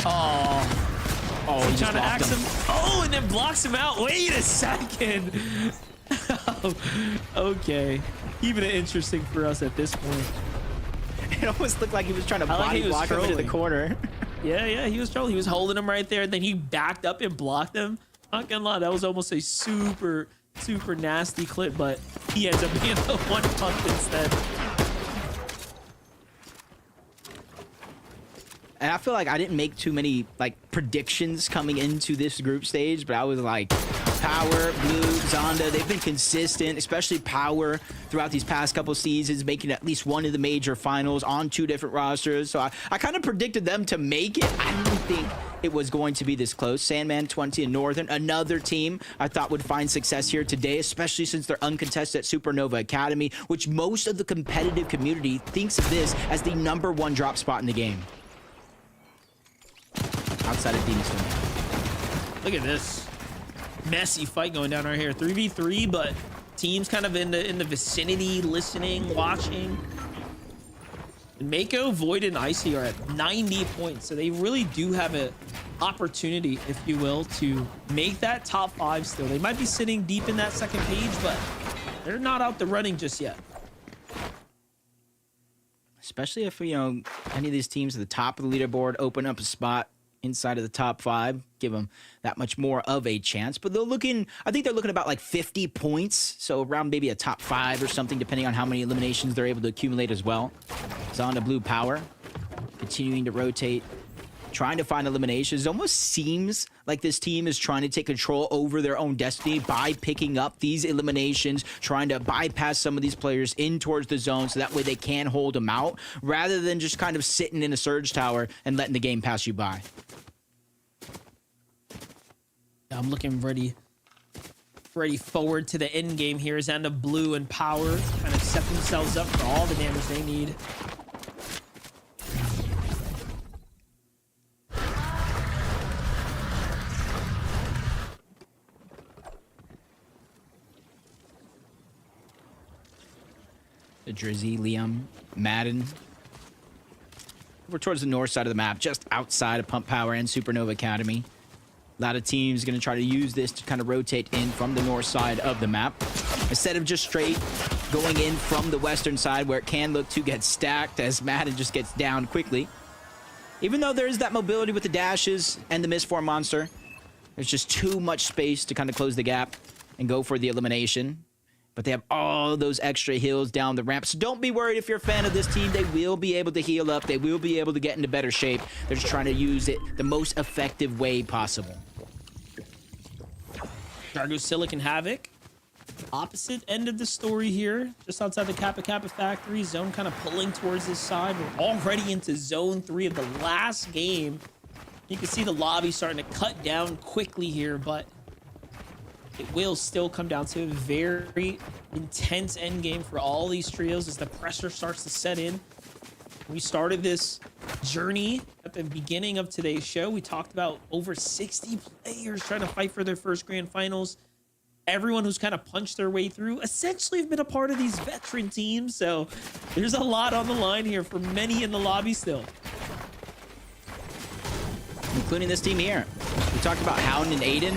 Oh, he's trying to axe him. Oh, and then blocks him out. Wait a second. Okay. Keeping it interesting for us at this point. It almost looked like he was trying to body block him into the corner. Yeah, he was trolling. He was holding him right there, and then he backed up and blocked him. Not gonna lie, that was almost a super nasty clip, but he ends up being the one pump instead. And I feel like I didn't make too many like predictions coming into this group stage, but I was like, Power, Blue, Xanda, they've been consistent, especially Power throughout these past couple seasons, making at least one of the major finals on 2 different rosters. So I kind of predicted them to make it. I didn't think it was going to be this close. Sandman 20 and Northern, another team I thought would find success here today, especially since they're uncontested at Supernova Academy, which most of the competitive community thinks of this as the #1 drop spot in the game. Outside of Demon Stone. Look at this messy fight going down right here. 3v3, but teams kind of in the vicinity, listening, watching. And Mako, Void, and Icy are at 90 points, so they really do have an opportunity, if you will, to make that top 5 still. They might be sitting deep in that second page, but they're not out the running just yet. Especially if, you know, any of these teams at the top of the leaderboard open up a spot inside of the top 5, give them that much more of a chance. But they're looking, I think they're looking about like 50 points, so around maybe a top 5 or something, depending on how many eliminations they're able to accumulate as well. Xanda, Blue, Power continuing to rotate, trying to find eliminations. It almost seems like this team is trying to take control over their own destiny by picking up these eliminations, trying to bypass some of these players in towards the zone so that way they can hold them out, rather than just kind of sitting in a surge tower and letting the game pass you by. I'm looking ready forward to the end game here. Xanda, Blue, and Power kind of set themselves up for all the damage they need. The Drizzy, Liam, Madden. We're towards the north side of the map, just outside of Pump Power and Supernova Academy. A lot of teams going to try to use this to kind of rotate in from the north side of the map, instead of just straight going in from the western side, where it can look to get stacked as Madden just gets down quickly. Even though there is that mobility with the dashes and the misform monster, there's just too much space to kind of close the gap and go for the elimination. But they have all those extra heals down the ramp. So don't be worried if you're a fan of this team. They will be able to heal up. They will be able to get into better shape. They're just trying to use it the most effective way possible. Jargo, Silicon Havoc. Opposite end of the story here. Just outside the Kappa Kappa factory. Zone kind of pulling towards this side. We're already into zone 3 of the last game. You can see the lobby starting to cut down quickly here, but it will still come down to a very intense end game for all these trios as the pressure starts to set in. We started this journey at the beginning of today's show. We talked about over 60 players trying to fight for their first grand finals. Everyone who's kind of punched their way through essentially have been a part of these veteran teams. So there's a lot on the line here for many in the lobby still. Including this team here. We talked about Hound and Aiden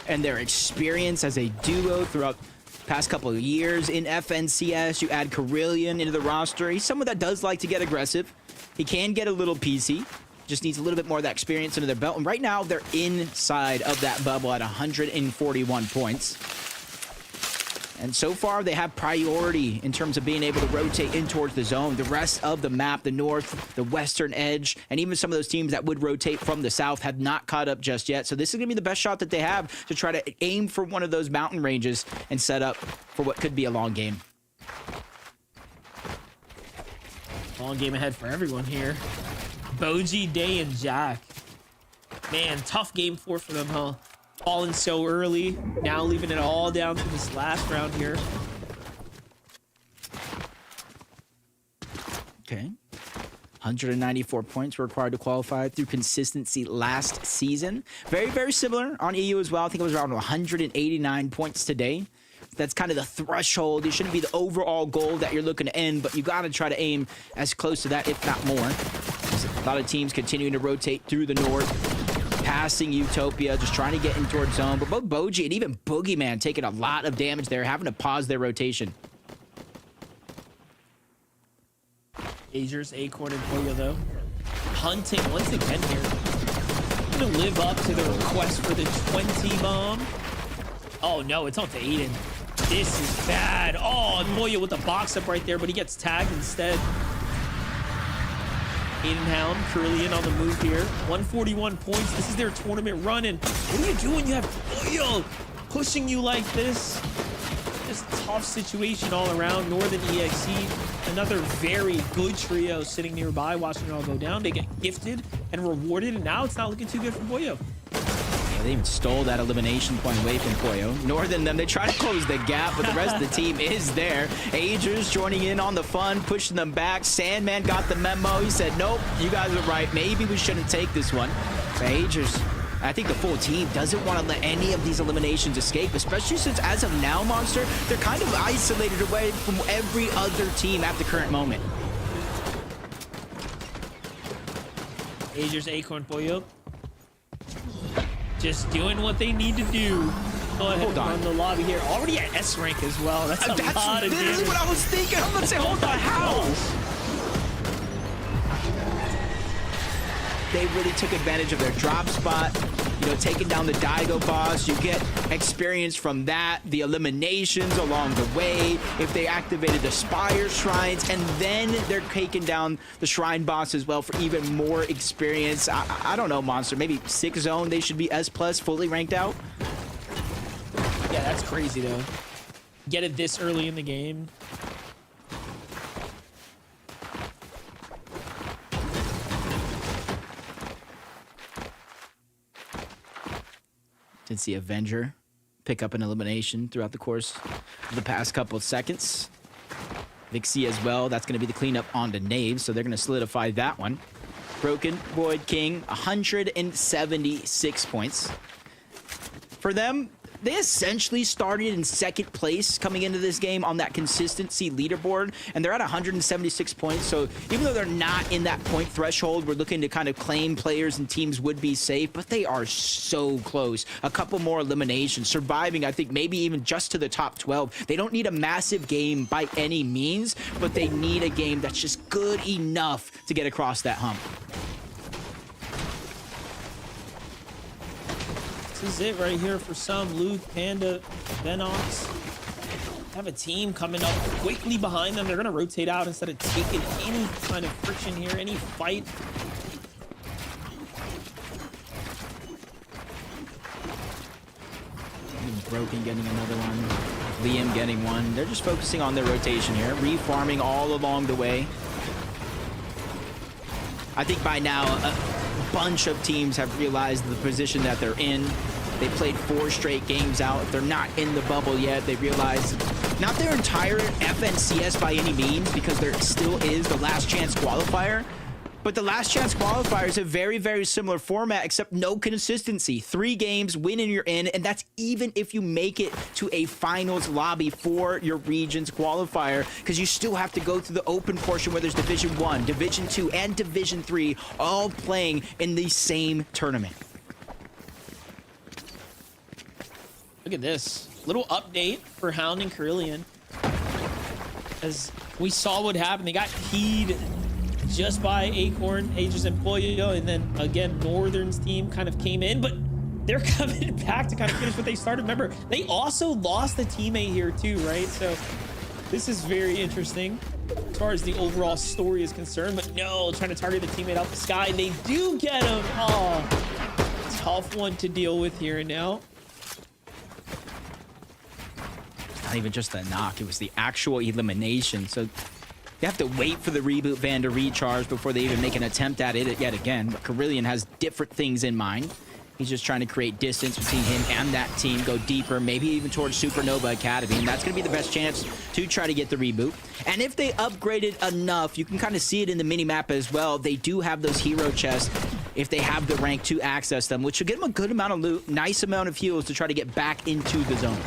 and their experience as a duo throughout the past couple of years in FNCS. You add Carillion into the roster. He's someone that does like to get aggressive. He can get a little PC. Just needs a little bit more of that experience under their belt. And right now, they're inside of that bubble at 141 points. And so far, they have priority in terms of being able to rotate in towards the zone. The rest of the map, the north, the western edge, and even some of those teams that would rotate from the south have not caught up just yet. So this is going to be the best shot that they have to try to aim for one of those mountain ranges and set up for what could be a long game. Long game ahead for everyone here. Boji, Day, and Jack. Man, tough game 4 for them, huh? Falling so early, now leaving it all down to this last round here. Okay. 194 points were required to qualify through consistency last season. Very, very similar on EU as well. I think it was around 189 points today. That's kind of the threshold. It shouldn't be the overall goal that you're looking to end, but you got to try to aim as close to that, if not more. There's a lot of teams continuing to rotate through the north, passing Utopia, just trying to get in towards zone. But both Boji and even Boogeyman taking a lot of damage there, having to pause their rotation. Azers, Acorn, and Poyo, though. Hunting once again here. Gonna live up to the request for the 20 bomb. Oh, no, it's on to Aiden. This is bad. Oh, and Poyo with the box up right there, but he gets tagged instead. Aiden Hound, Carillion on the move here. 141 points. This is their tournament run. And what do you do when you have Poyo pushing you like this? Just tough situation all around. Northern EXE, another very good trio sitting nearby watching it all go down. They get gifted and rewarded, and now it's not looking too good for Poyo. They even stole that elimination point away from Poyo. Northern them, they try to close the gap, but the rest of the team is there. Agers joining in on the fun, pushing them back. Sandman got the memo. He said, nope, you guys are right. Maybe we shouldn't take this one. So Agers, I think the full team doesn't want to let any of these eliminations escape, especially since as of now, Monster, they're kind of isolated away from every other team at the current moment. Agers, Acorn, Poyo. Just doing what they need to do. Go ahead and run the lobby here. Already at S rank as well. That's a lot of damage. This is what I was thinking. I'm gonna say, hold on, how? They really took advantage of their drop spot. You know, taking down the Daigo boss. You get experience from that. The eliminations along the way. If they activated the Spire Shrines. And then they're taking down the Shrine boss as well for even more experience. I don't know, Monster. Maybe 6 zone, they should be S+, fully ranked out. Yeah, that's crazy, though. Get it this early in the game. Did see Avenger pick up an elimination throughout the course of the past couple of seconds. Vixie as well. That's going to be the cleanup on the Knaves, so they're going to solidify that one. Broken Void King, 176 points. For them, they essentially started in second place coming into this game on that consistency leaderboard, and they're at 176 points. So even though they're not in that point threshold, we're looking to kind of claim players and teams would be safe, but they are so close. A couple more eliminations, surviving, I think, maybe even just to the top 12. They don't need a massive game by any means, but they need a game that's just good enough to get across that hump. This is it right here for some. Luke, Panda, Venox have a team coming up quickly behind them. They're going to rotate out instead of taking any kind of friction here, any fight. Broken getting another one. Liam getting one. They're just focusing on their rotation here, refarming all along the way. I think by now, a bunch of teams have realized the position that they're in. They played 4 straight games out. If they're not in the bubble yet, they realize not their entire FNCS by any means, because there still is the last chance qualifier. But the last chance qualifier is a very, very similar format, except no consistency. 3 games, win and you're in, and that's even if you make it to a finals lobby for your region's qualifier, because you still have to go through the open portion where there's Division 1, Division 2, and Division 3 all playing in the same tournament. Look at this. Little update for Hound and Carillion. As we saw what happened, they got keyed just by Acorn, Aegis, and Pollo, and then again, Northern's team kind of came in, but they're coming back to kind of finish what they started. Remember, they also lost a teammate here too, right? So this is very interesting as far as the overall story is concerned, but no, trying to target the teammate out the sky, and they do get him. Oh, tough one to deal with here and now. Not even just the knock, it was the actual elimination. So you have to wait for the reboot van to recharge before they even make an attempt at it yet again. But Carillion has different things in mind. He's just trying to create distance between him and that team, go deeper, maybe even towards Supernova Academy, and that's going to be the best chance to try to get the reboot. And if they upgraded enough, you can kind of see it in the mini-map as well. They do have those hero chests if they have the rank to access them, which should give them a good amount of loot, nice amount of heals to try to get back into the zone.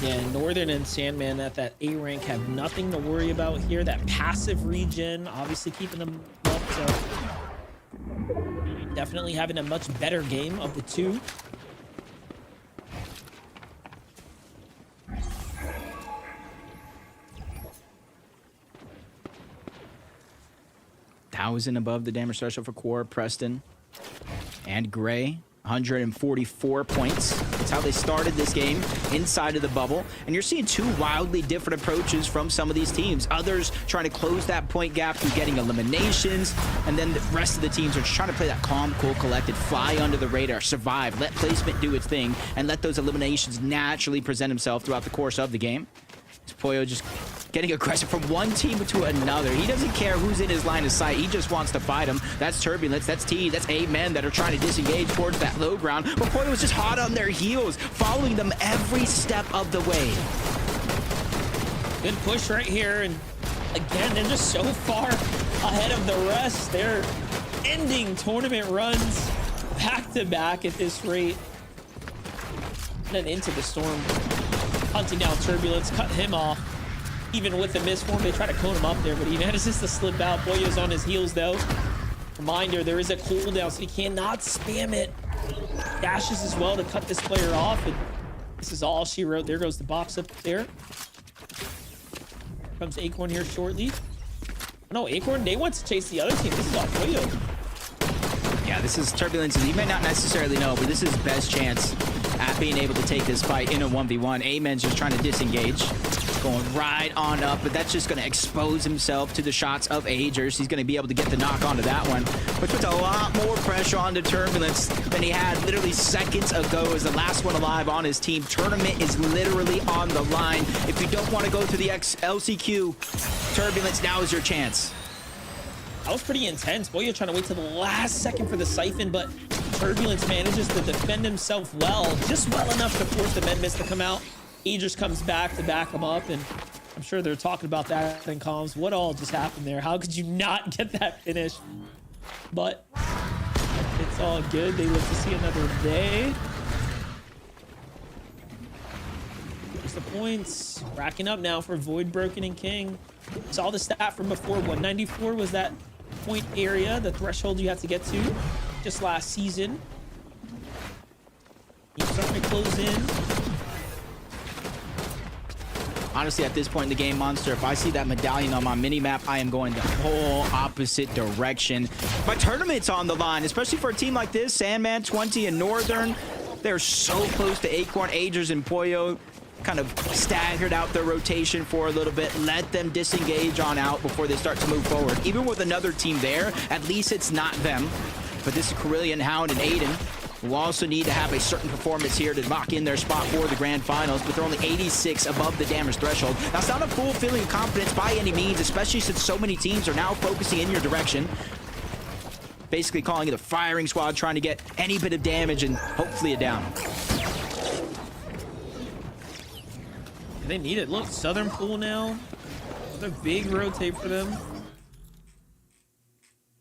Yeah, Northern and Sandman at that A rank have nothing to worry about here. That passive regen, obviously keeping them up, so definitely having a much better game of the two. $1,000 above the damage threshold for Core, Preston, and Gray. 144 points. That's how they started this game inside of the bubble. And you're seeing two wildly different approaches from some of these teams. Others trying to close that point gap through getting eliminations. And then the rest of the teams are just trying to play that calm, cool, collected, fly under the radar, survive, let placement do its thing, and let those eliminations naturally present themselves throughout the course of the game. It's Pollo just getting aggressive from one team to another. He doesn't care who's in his line of sight. He just wants to fight him. That's Turbulence, that's T, that's 8 men that are trying to disengage towards that low ground. But Pollo was just hot on their heels, following them every step of the way. Good push right here, and again, they're just so far ahead of the rest. They're ending tournament runs back to back at this rate. And then into the storm. Hunting down Turbulence, cut him off. Even with the misform, they try to cone him up there, but he manages to slip out. Pollo's on his heels, though. Reminder, there is a cooldown, so he cannot spam it. Dashes as well to cut this player off, and this is all she wrote. There goes the box up there. Comes Acorn here shortly. No, Acorn, they want to chase the other team. This is all Pollo. Yeah, this is Turbulence, and he may not necessarily know, but this is his best chance at being able to take this fight in a 1v1. Amen's just trying to disengage. Going right on up, but that's just going to expose himself to the shots of Aegis. He's going to be able to get the knock onto that one, which puts a lot more pressure onto Turbulence than he had literally seconds ago as the last one alive on his team. Tournament is literally on the line. If you don't want to go to the LCQ, Turbulence, now is your chance. That was pretty intense. Pollo trying to wait till the last second for the siphon, but Turbulence manages to defend himself well, just well enough to force the med mist to come out. Aegis comes back to back him up, and I'm sure they're talking about that in comms. What all just happened there? How could you not get that finish? But it's all good. They live to see another day. There's the points. Racking up now for Void, Broken, and King. Saw the stat from before. 194 was that point area, the threshold you have to get to just last season. He's starting to close in. Honestly, at this point in the game, Monster, if I see that medallion on my mini-map, I am going the whole opposite direction. But Tournament's on the line, especially for a team like this. Sandman, 20, and Northern. They're so close to Acorn, Aegis, and Pollo. Kind of staggered out their rotation for a little bit. Let them disengage on out before they start to move forward. Even with another team there, at least it's not them. But this is Carillion, Hound, and Aiden, who also need to have a certain performance here to lock in their spot for the grand finals, but they're only 86 above the damage threshold. That's not a full feeling of confidence by any means, especially since so many teams are now focusing in your direction. Basically calling it a firing squad, trying to get any bit of damage and hopefully a down. They need it. Look, Southern Pool now. Another big rotate for them.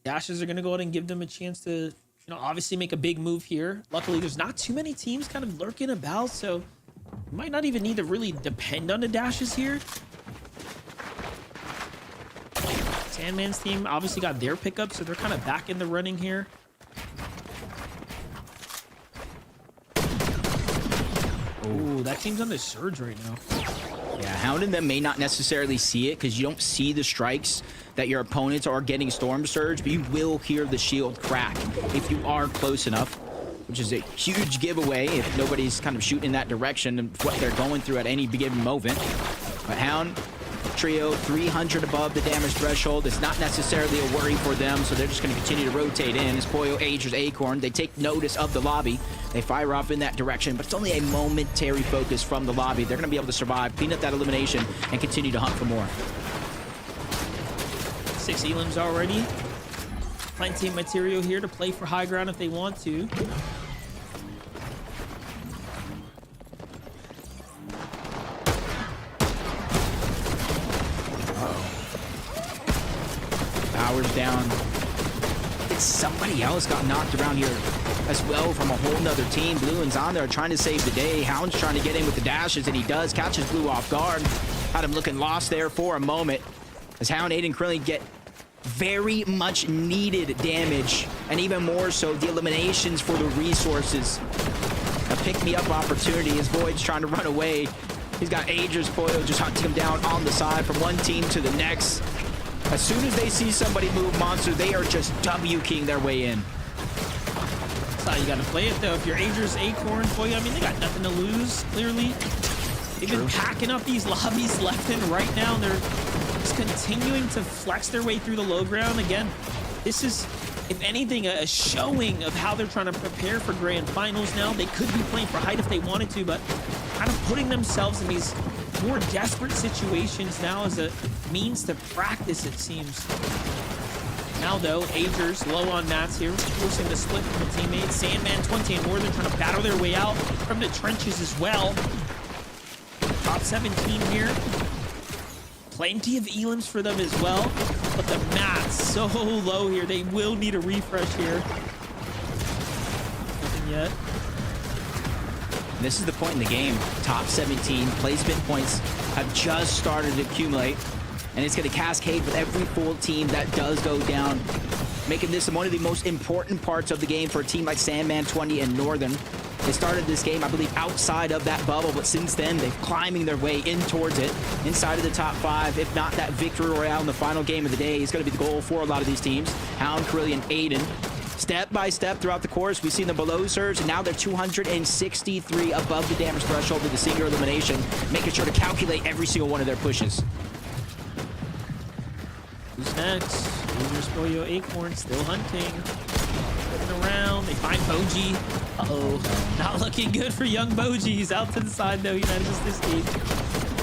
Dashes are going to go ahead and give them a chance to, obviously make a big move here. Luckily, there's not too many teams kind of lurking about, so you might not even need to really depend on the dashes here. Sandman's team obviously got their pickup, so they're kind of back in the running here. that team's on the surge right now. Yeah, Hound and them may not necessarily see it because you don't see the strikes that your opponents are getting Storm Surge, but you will hear the shield crack if you are close enough, which is a huge giveaway if nobody's kind of shooting in that direction of what they're going through at any given moment. But Hound, Trio, 300 above the damage threshold. It's not necessarily a worry for them, so they're just going to continue to rotate in. As Pollo Agers Acorn, they take notice of the lobby. They fire off in that direction, but it's only a momentary focus from the lobby. They're going to be able to survive, clean up that elimination, and continue to hunt for more. 6 elims already. Plenty of material here to play for high ground if they want to. Powers down. I think somebody else got knocked around here as well from a whole nother team. Bluin's on there trying to save the day. Hound's trying to get in with the dashes, and he does. Catches Blue off guard. Had him looking lost there for a moment. As Hound, Aiden Krillian get very much needed damage, and even more so the eliminations for the resources. A pick-me-up opportunity as Void's trying to run away. He's got Agers Pollo just hunting him down on the side from one team to the next. As soon as they see somebody move Monster, they are just W-keying their way in. That's how you gotta play it though. If you're Agers Acorn, Pollo, I mean, they got nothing to lose, clearly. They've been packing up these lobbies left and right now, and they're just continuing to flex their way through the low ground. Again, this is, if anything, a showing of how they're trying to prepare for grand finals now. They could be playing for height if they wanted to, but kind of putting themselves in these more desperate situations now as a means to practice, it seems. Now, though, Agers low on mats here, forcing the split from the teammates. Sandman, 20, and Northern trying to battle their way out from the trenches as well. Top 17 here. Plenty of elims for them as well, but the mats so low here. They will need a refresh here. Nothing yet. This is the point in the game. Top 17 placement points have just started to accumulate, and it's going to cascade with every full team that does go down, making this one of the most important parts of the game for a team like Sandman 20 and Northern. They started this game, I believe, outside of that bubble, but since then, they've climbing their way in towards it, inside of the top 5. If not, that victory royale in the final game of the day is going to be the goal for a lot of these teams. Hound, Krillian, Aiden. Step by step throughout the course, we've seen them below surge, and now they're 263 above the damage threshold with the single elimination, making sure to calculate every single one of their pushes. Who's next? Agers Pollo Acorn still hunting. Looking around, they find Boji. Uh-oh, not looking good for young Boji. He's out to the side though. He manages to escape.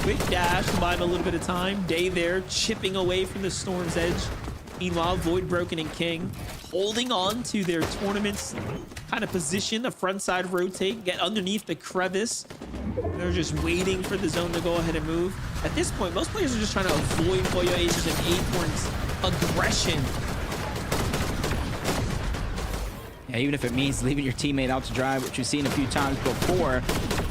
Quick dash to buy him a little bit of time. Day there, chipping away from the Storm's edge. Meanwhile, Void, Broken, and King holding on to their tournament's kind of position. The front side rotate, get underneath the crevice. They're just waiting for the zone to go ahead and move. At this point, most players are just trying to avoid Pollo Agers and Acorn's aggression. Yeah, even if it means leaving your teammate out to dry, which we've seen a few times before.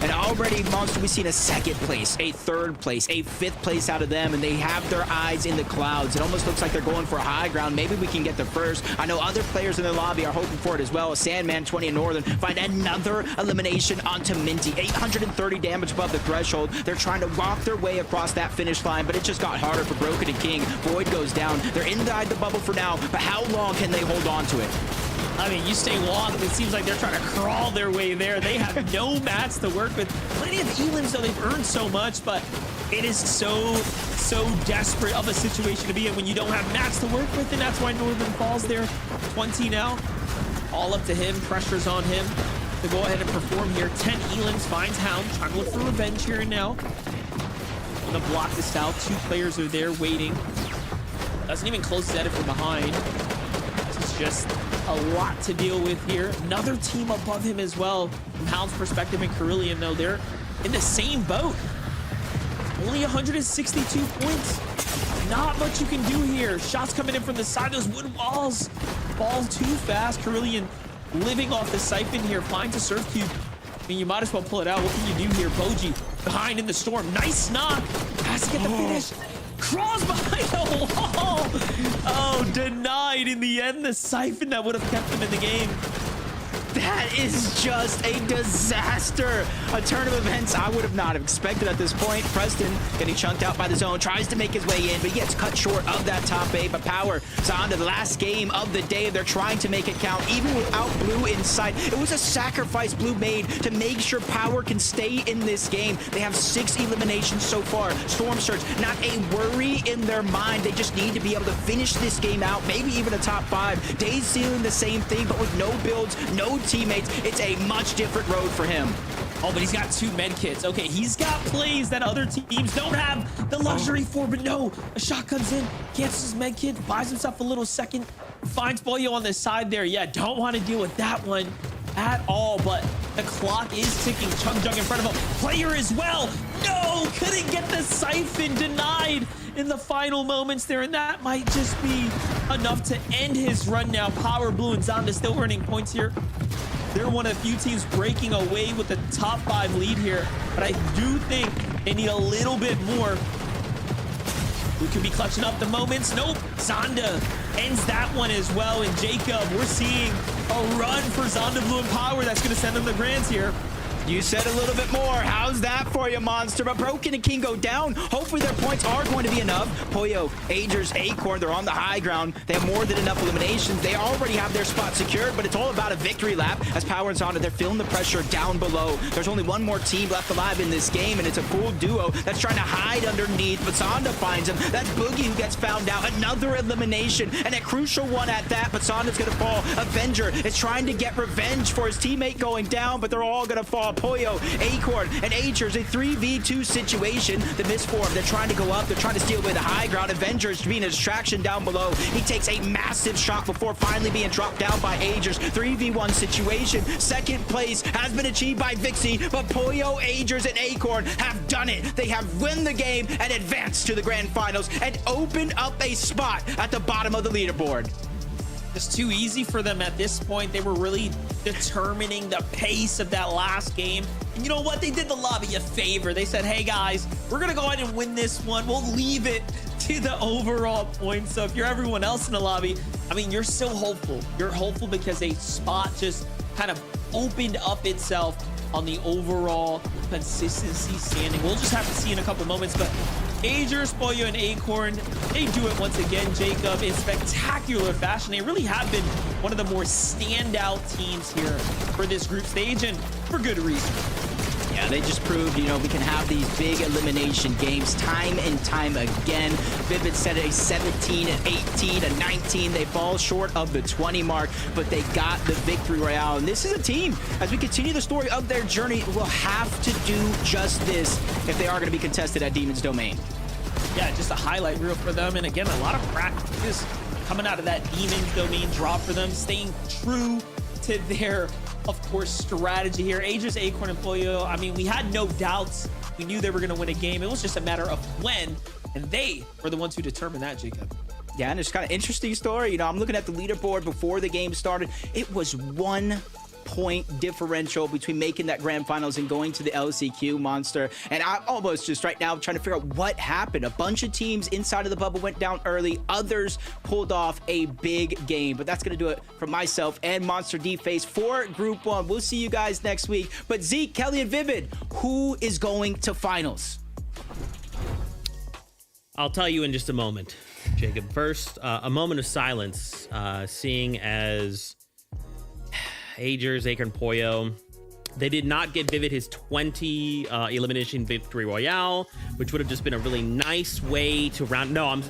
And already, Monster, we've seen a 2nd place, a 3rd place, a 5th place out of them, and they have their eyes in the clouds. It almost looks like they're going for a high ground. Maybe we can get the first. I know other players in the lobby are hoping for it as well. Sandman 20 and Northern find another elimination onto Minty. 830 damage above the threshold. They're trying to walk their way across that finish line, but it just got harder for Broken and King. Void goes down. They're inside the bubble for now, but how long can they hold on to it? I mean, you stay long, it seems like they're trying to crawl their way there. They have no mats to work with. Plenty of elims, though. They've earned so much, but it is so desperate of a situation to be in when you don't have mats to work with, and that's why Northern falls there. 20 now. All up to him. Pressure's on him to go ahead and perform here. 10 elims, finds Hound, trying to look for revenge here and now. Gonna block this out. 2 players are there waiting. Doesn't even close his edit from behind. This is just a lot to deal with here. Another team above him as well. From Hound's perspective and Kerillian, though, they're in the same boat. Only 162 points. Not much you can do here. Shots coming in from the side. Those wood walls fall too fast. Kerillian living off the siphon here. Finds a surf cube. I mean, you might as well pull it out. What can you do here? Boji behind in the storm. Nice knock. Has to get the finish. Crawls behind the wall. Oh, denied in the end. The siphon that would have kept him in the game. That is just a disaster. A turn of events I would have not expected at this point. Preston getting chunked out by the zone, tries to make his way in, but he gets cut short of that top eight. But Power is on to the last game of the day. They're trying to make it count, even without Blue in sight. It was a sacrifice Blue made to make sure Power can stay in this game. They have 6 eliminations so far. Storm Surge, not a worry in their mind. They just need to be able to finish this game out, maybe even a top 5. Days Sealing the same thing, but with no builds, no teammates. It's a much different road for him. Oh, but he's got 2 med kits. Okay, he's got plays that other teams don't have the luxury for, but no, a shot comes in, cancels his med kit, buys himself a little second, finds Pollo on the side there. Yeah, don't want to deal with that one at all, but the clock is ticking. Chug Jug in front of him. Player as well. No, couldn't get the siphon, denied in the final moments there, and that might just be enough to end his run now. Power, Blue, and Zonda still earning points here. They're one of the few teams breaking away with the top 5 lead here, but I do think they need a little bit more. Who could be clutching up the moments? Nope. Zonda ends that one as well. And Jacob, we're seeing a run for Zonda, Blue, and Power that's going to send them the grands here. You said a little bit more. How's that for you, Monster? But Broken and King go down. Hopefully their points are going to be enough. Pollo, Agers, Acorn, they're on the high ground. They have more than enough eliminations. They already have their spot secured, but it's all about a victory lap as Power and Zonda, they're feeling the pressure down below. There's only one more team left alive in this game, and it's a full duo that's trying to hide underneath, but Zonda finds him. That's Boogie who gets found out. Another elimination, and a crucial one at that, but Zonda's going to fall. Avenger is trying to get revenge for his teammate going down, but they're all going to fall. Pollo, Acorn, and Agers, a 3v2 situation. The misform, they're trying to go up. They're trying to steal away the high ground. Avengers being a distraction down below. He takes a massive shot before finally being dropped down by Agers. 3v1 situation. Second place has been achieved by Vixie, but Pollo, Agers, and Acorn have done it. They have won the game and advanced to the grand finals and opened up a spot at the bottom of the leaderboard. Just too easy for them at this point. They were really determining the pace of that last game. And you know what? They did the lobby a favor. They said, hey guys, we're going to go ahead and win this one. We'll leave it to the overall points. So if you're everyone else in the lobby, I mean, you're still hopeful. You're hopeful because a spot just kind of opened up itself on the overall consistency standing. We'll just have to see in a couple moments, but Agers, Pollo, and Acorn, they do it once again, Jacob, in spectacular fashion. They really have been one of the more standout teams here for this group stage, and for good reason. Yeah, they just proved, you know, we can have these big elimination games time and time again. Vivid set a 17, an 18, a 19. They fall short of the 20 mark, but they got the victory royale. And this is a team, as we continue the story of their journey, will have to do just this if they are going to be contested at Demon's Domain. Yeah, just a highlight reel for them. And again, a lot of practice coming out of that Demon's Domain drop for them, staying true to their, of course, strategy here. Agers, Acorn, and Pollo, I mean, we had no doubts. We knew they were going to win a game. It was just a matter of when, and they were the ones who determined that, Jacob. Yeah, and it's kind of interesting story. You know, I'm looking at the leaderboard before the game started. It was 1 point differential between making that grand finals and going to the LCQ, Monster. And I'm almost just right now trying to figure out what happened. A bunch of teams inside of the bubble went down early. Others pulled off a big game. But that's going to do it for myself and Monster D-Face for Group 1. We'll see you guys next week. But Zeke, Kelly, and Vivid, who is going to finals? I'll tell you in just a moment, Jacob. First, a moment of silence, seeing as Agers, Acorn, Pollo, they did not get Vivid his 20 elimination victory royale, which would have just been a really nice way to round. No, I'm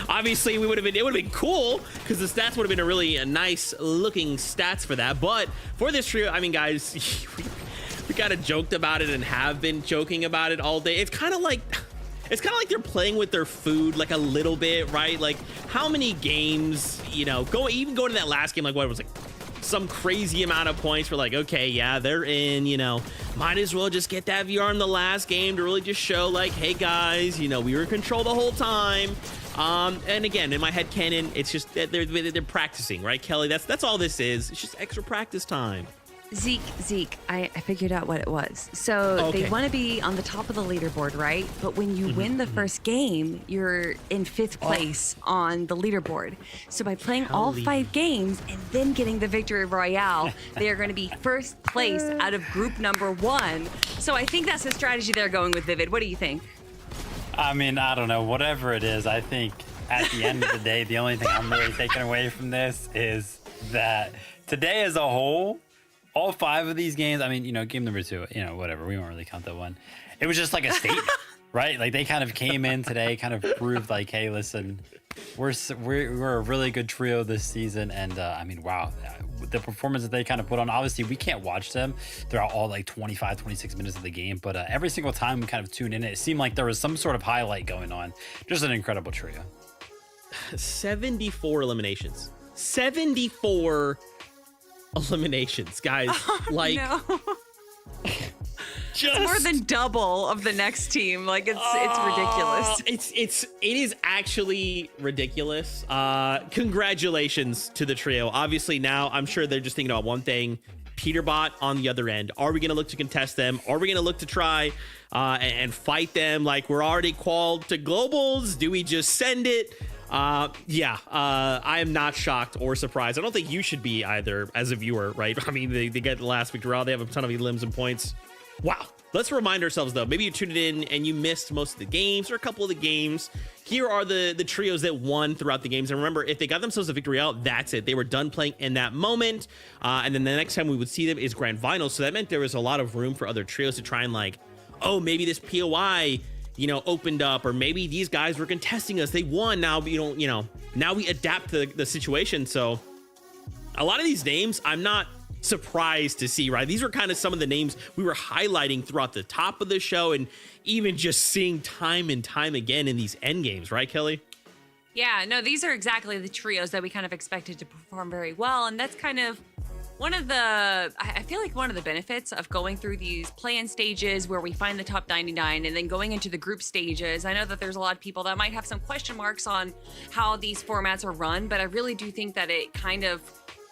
obviously it would have been cool because the stats would have been a really nice looking stats for that. But for this trio, I mean, guys, we kind of joked about it and have been joking about it all day. It's kind of like they're playing with their food like a little bit, right? Like how many games, you know, go to that last game, like what it was like some crazy amount of points. We're like, okay, yeah, they're in, you know, might as well just get that VR in the last game to really just show like, hey guys, you know, we were in control the whole time. And again, in my head canon, it's just that they're practicing, right, Kelly? That's all this is. It's just extra practice time. Zeke, I figured out what it was. So Okay. they want to be on the top of the leaderboard, right? But when you win the first game, you're in 5th place on the leaderboard. So by playing all 5 games and then getting the victory royale, they are going to be first place out of group number 1. So I think that's the strategy they're going with, Vivid. What do you think? I mean, I don't know. Whatever it is, I think at the end of the day, the only thing I'm really taking away from this is that today as a whole, all 5 of these games, I mean, game number 2, whatever. We won't really count that one. It was just like a statement, right? Like they kind of came in today, kind of proved like, hey, listen, we're a really good trio this season. And I mean, wow, the performance that they kind of put on, obviously we can't watch them throughout all like 25, 26 minutes of the game. But every single time we kind of tuned in, it seemed like there was some sort of highlight going on. Just an incredible trio. 74 eliminations. 74 eliminations, guys. Like, No. just More than double of the next team. Like it's ridiculous. It is actually ridiculous. Congratulations to the trio. Obviously now I'm sure they're just thinking about one thing. Peterbot on the other end. Are we going to look to contest them? Are we going to look to try and fight them like we're already qualified to globals? Do we just send it? I am not shocked or surprised. I don't think you should be either as a viewer, right? I mean, they get the last victory round. They have a ton of elims and points. Wow. Let's remind ourselves, though. Maybe you tuned in and you missed most of the games or a couple of the games. Here are the trios that won throughout the games. And remember, if they got themselves a victory out, that's it. They were done playing in that moment. And then the next time we would see them is grand finals. So that meant there was a lot of room for other trios to try and like, oh, maybe this POI opened up, or maybe these guys were contesting us. They won. Now, now we adapt to the situation. So a lot of these names, I'm not surprised to see, right? These were kind of some of the names we were highlighting throughout the top of the show and even just seeing time and time again in these end games, right, Kelly? Yeah, no, these are exactly the trios that we kind of expected to perform very well. And that's kind of I feel like one of the benefits of going through these play-in stages where we find the top 99 and then going into the group stages. I know that there's a lot of people that might have some question marks on how these formats are run, but I really do think that it kind of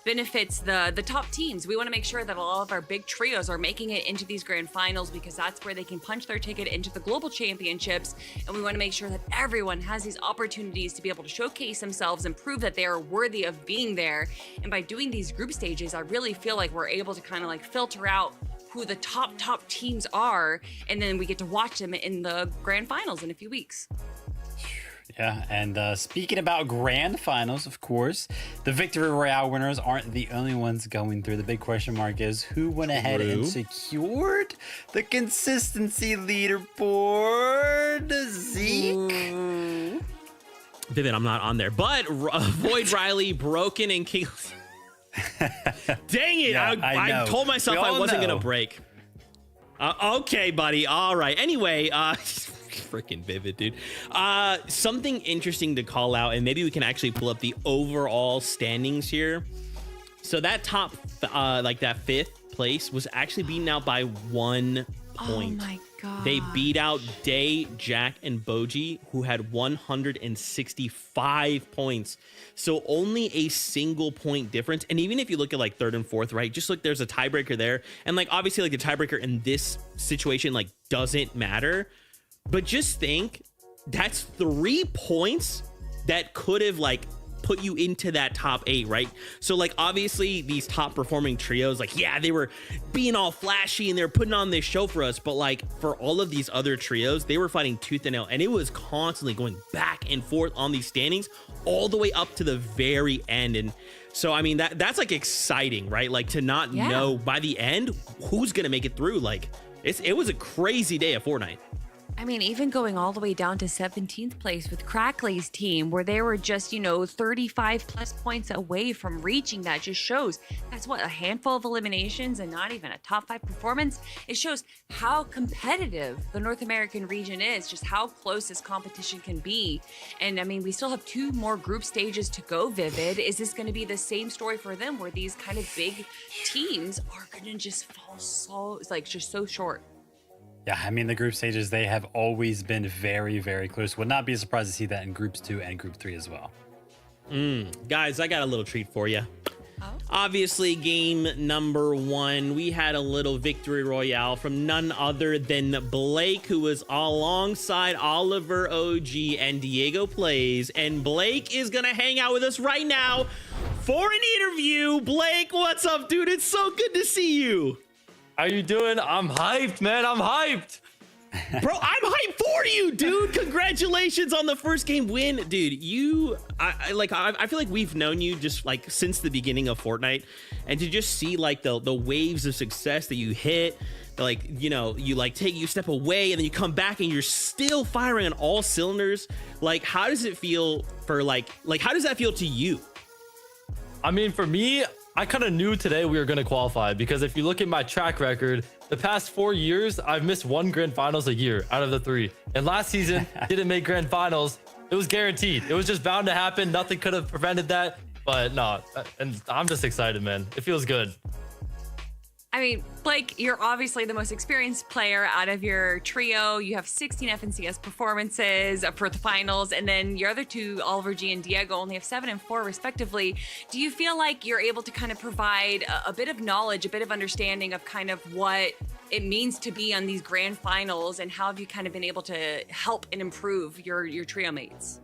benefits the top teams. We want to make sure that all of our big trios are making it into these grand finals because that's where they can punch their ticket into the global championships. And we want to make sure that everyone has these opportunities to be able to showcase themselves and prove that they are worthy of being there. And by doing these group stages, I really feel like we're able to kind of like filter out who the top teams are. And then we get to watch them in the grand finals in a few weeks. Yeah, and speaking about grand finals, of course, the Victory Royale winners aren't the only ones going through. The big question mark is who went ahead and secured the consistency leaderboard? Zeke? Vivid, I'm not on there. But Void Riley, Broken, and King... Dang it! Yeah, I told myself I wasn't going to break. Okay, buddy. All right. Anyway, freaking Vivid, dude. Something interesting to call out, and maybe we can actually pull up the overall standings here. So that top, like that 5th place was actually beaten out by 1 point. Oh my god. They beat out Day, Jack, and Boji, who had 165 points. So only a single point difference. And even if you look at like 3rd and 4th, right, just look, there's a tiebreaker there. And like, obviously like the tiebreaker in this situation, like doesn't matter. But just think that's 3 points that could have like put you into that top 8, right? So like obviously these top performing trios, like yeah, they were being all flashy and they're putting on this show for us, but like for all of these other trios, they were fighting tooth and nail, and it was constantly going back and forth on these standings all the way up to the very end. And so I mean that's like exciting, right? Like to not know by the end who's gonna make it through. Like it was a crazy day of Fortnite. I mean, even going all the way down to 17th place with Crackley's team, where they were just, 35 plus points away from reaching that, just shows that's what, a handful of eliminations and not even a top 5 performance. It shows how competitive the North American region is, just how close this competition can be. And I mean, we still have 2 more group stages to go, Vivid. Is this going to be the same story for them where these kind of big teams are going to just fall just so short? Yeah, I mean, the group stages, they have always been very, very close. Would not be surprised to see that in groups 2 and group 3 as well. Guys, I got a little treat for you. Obviously, game number 1, we had a little victory royale from none other than Blake, who was alongside Oliver OG and Diego Plays. And Blake is going to hang out with us right now for an interview. Blake, what's up, dude? It's so good to see you. How you doing? I'm hyped, man. I'm hyped. Bro, I'm hyped for you, dude. Congratulations on the first game win, dude. I feel like we've known you just like since the beginning of Fortnite, and to just see like the waves of success that you hit, like, you know, you step away and then you come back and you're still firing on all cylinders. Like, how does it feel for like how does that feel to you? I mean, for me, I kind of knew today we were going to qualify, because if you look at my track record, the past 4 years, I've missed 1 grand finals a year out of the 3. And last season, didn't make grand finals. It was guaranteed. It was just bound to happen. Nothing could have prevented that. But no, and I'm just excited, man. It feels good. I mean, Blake, you're obviously the most experienced player out of your trio. You have 16 FNCS performances for the finals, and then your other two, Oliver G and Diego, only have 7 and 4 respectively. Do you feel like you're able to kind of provide a bit of knowledge, a bit of understanding of kind of what it means to be on these grand finals, and how have you kind of been able to help and improve your trio mates?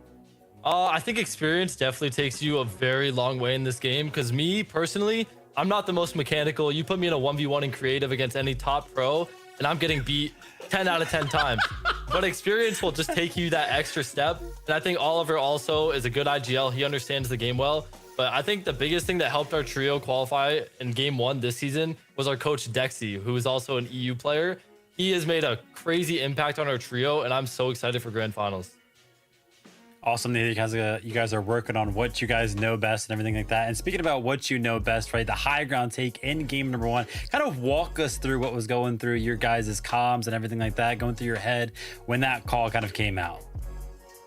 I think experience definitely takes you a very long way in this game, because me personally, I'm not the most mechanical. You put me in a 1v1 in creative against any top pro, and I'm getting beat 10 out of 10 times. But experience will just take you that extra step. And I think Oliver also is a good IGL. He understands the game well. But I think the biggest thing that helped our trio qualify in game 1 this season was our coach Dexy, who is also an EU player. He has made a crazy impact on our trio, and I'm so excited for grand finals. Awesome that you guys are working on what you guys know best and everything like that. And speaking about what you know best, right, the high ground take in game number 1, kind of walk us through what was going through your guys' comms and everything like that, going through your head when that call kind of came out.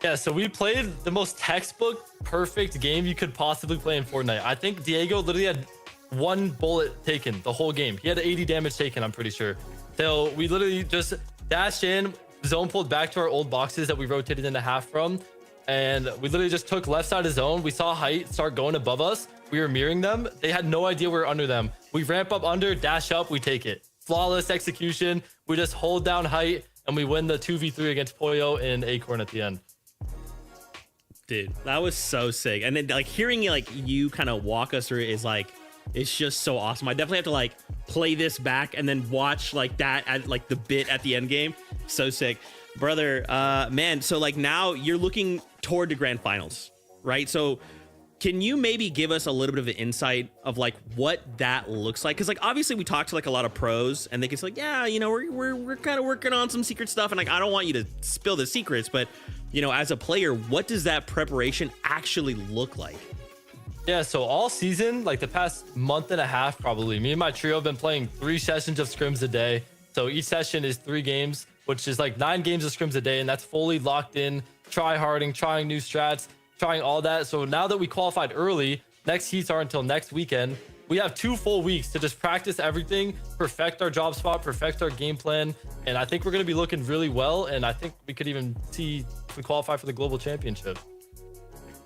Yeah, so we played the most textbook perfect game you could possibly play in Fortnite. I think Diego literally had 1 bullet taken the whole game. He had 80 damage taken, I'm pretty sure. So we literally just dashed in, zone pulled back to our old boxes that we rotated into half from. And we literally just took left side of zone. We saw height start going above us. We were mirroring them. They had no idea we were under them. We ramp up under, dash up, we take it. Flawless execution. We just hold down height, and we win the 2v3 against Pollo and Acorn at the end. Dude, that was so sick. And then like hearing like you kind of walk us through it is like, it's just so awesome. I definitely have to like play this back and then watch like that at like the bit at the end game. So sick. Brother, man, so like now you're looking toward the grand finals, right? So can you maybe give us a little bit of an insight of like what that looks like? Because like obviously we talked to like a lot of pros, and they can say like, yeah, you know, we're kind of working on some secret stuff, and like I don't want you to spill the secrets, but you know, as a player, what does that preparation actually look like? Yeah, so all season, like the past month and a half probably, me and my trio have been playing 3 sessions of scrims a day. So each session is 3 games, which is like 9 games of scrims a day, and that's fully locked in, try-harding, trying new strats, trying all that. So now that we qualified early, next heats aren't until next weekend. We have 2 full weeks to just practice everything, perfect our job spot, perfect our game plan, and I think we're going to be looking really well, and I think we could even see if we qualify for the global championship.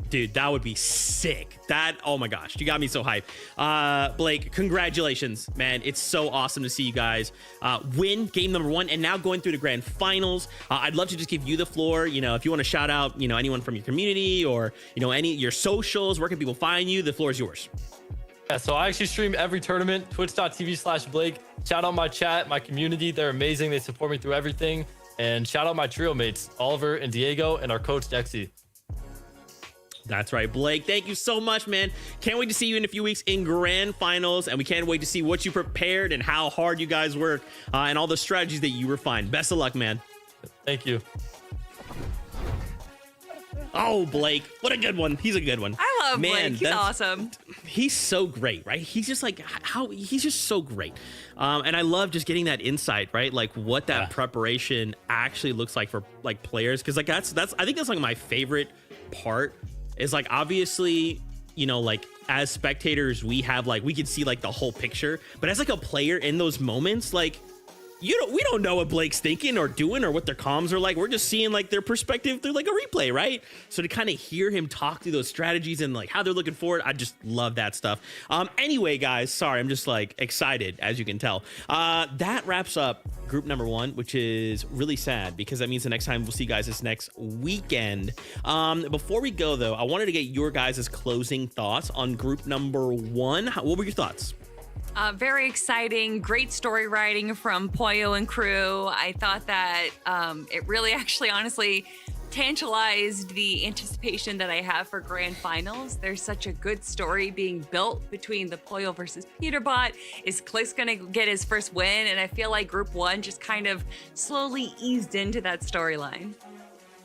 Dude, that would be sick. That, oh my gosh, you got me so hyped. Blake, congratulations, man. It's so awesome to see you guys win game number 1 and now going through the grand finals. I'd love to just give you the floor. You know, if you want to shout out, you know, anyone from your community or, you know, any your socials, where can people find you? The floor is yours. Yeah, so I actually stream every tournament, twitch.tv/Blake. Shout out my chat, my community. They're amazing. They support me through everything. And shout out my trio mates, Oliver and Diego, and our coach, Dexy. That's right, Blake. Thank you so much, man. Can't wait to see you in a few weeks in grand finals, and we can't wait to see what you prepared and how hard you guys work and all the strategies that you refined. Best of luck, man. Thank you. Oh, Blake, what a good one. He's a good one. I love man, Blake. He's awesome. He's so great, right? He's just like he's just so great. And I love just getting that insight, right? Like what that preparation actually looks like for like players. Cause like that's I think that's like my favorite part is like obviously, you know, like as spectators, we have like we can see like the whole picture. But as like a player in those moments, like we don't know what Blake's thinking or doing or what their comms are like. We're just seeing like their perspective through like a replay, right? So to kind of hear him talk through those strategies and like how they're looking forward, I just love that stuff. Anyway, guys, sorry, I'm just like excited, as you can tell. That wraps up group number 1, which is really sad because that means the next time we'll see you guys this next weekend. Before we go though, I wanted to get your guys' closing thoughts on group number 1. What were your thoughts? Very exciting, great story writing from Pollo and crew. I thought that it really actually honestly tantalized the anticipation that I have for grand finals. There's such a good story being built between the Pollo versus Peterbot. Is Clix gonna get his first win? And I feel like group 1 just kind of slowly eased into that storyline.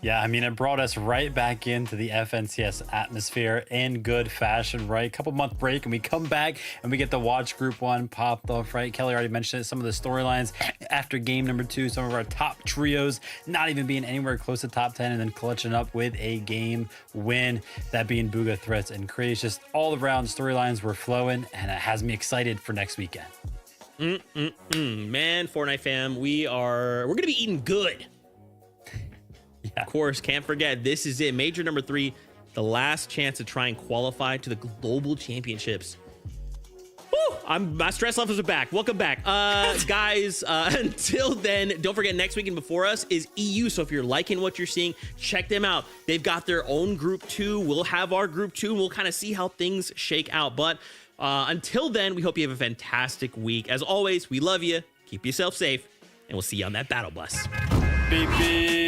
Yeah, I mean, it brought us right back into the FNCS atmosphere in good fashion, right? Couple month break, and we come back and we get to watch Group 1 pop off, right? Kelly already mentioned it, some of the storylines after game number 2, some of our top trios not even being anywhere close to top 10, and then clutching up with a game win, that being Bugha, Threats, and Craze. Just all around storylines were flowing, and it has me excited for next weekend. Man, Fortnite fam, we're gonna be eating good. Yeah. Of course, can't forget, this is it. Major number 3, the last chance to try and qualify to the global championships. Woo! My stress levels are back. Welcome back. Guys, until then, don't forget next weekend before us is EU. So if you're liking what you're seeing, check them out. They've got their own group 2. We'll have our group 2. We'll kind of see how things shake out. But until then, we hope you have a fantastic week. As always, we love you. Keep yourself safe. And we'll see you on that battle bus. Beep, beep.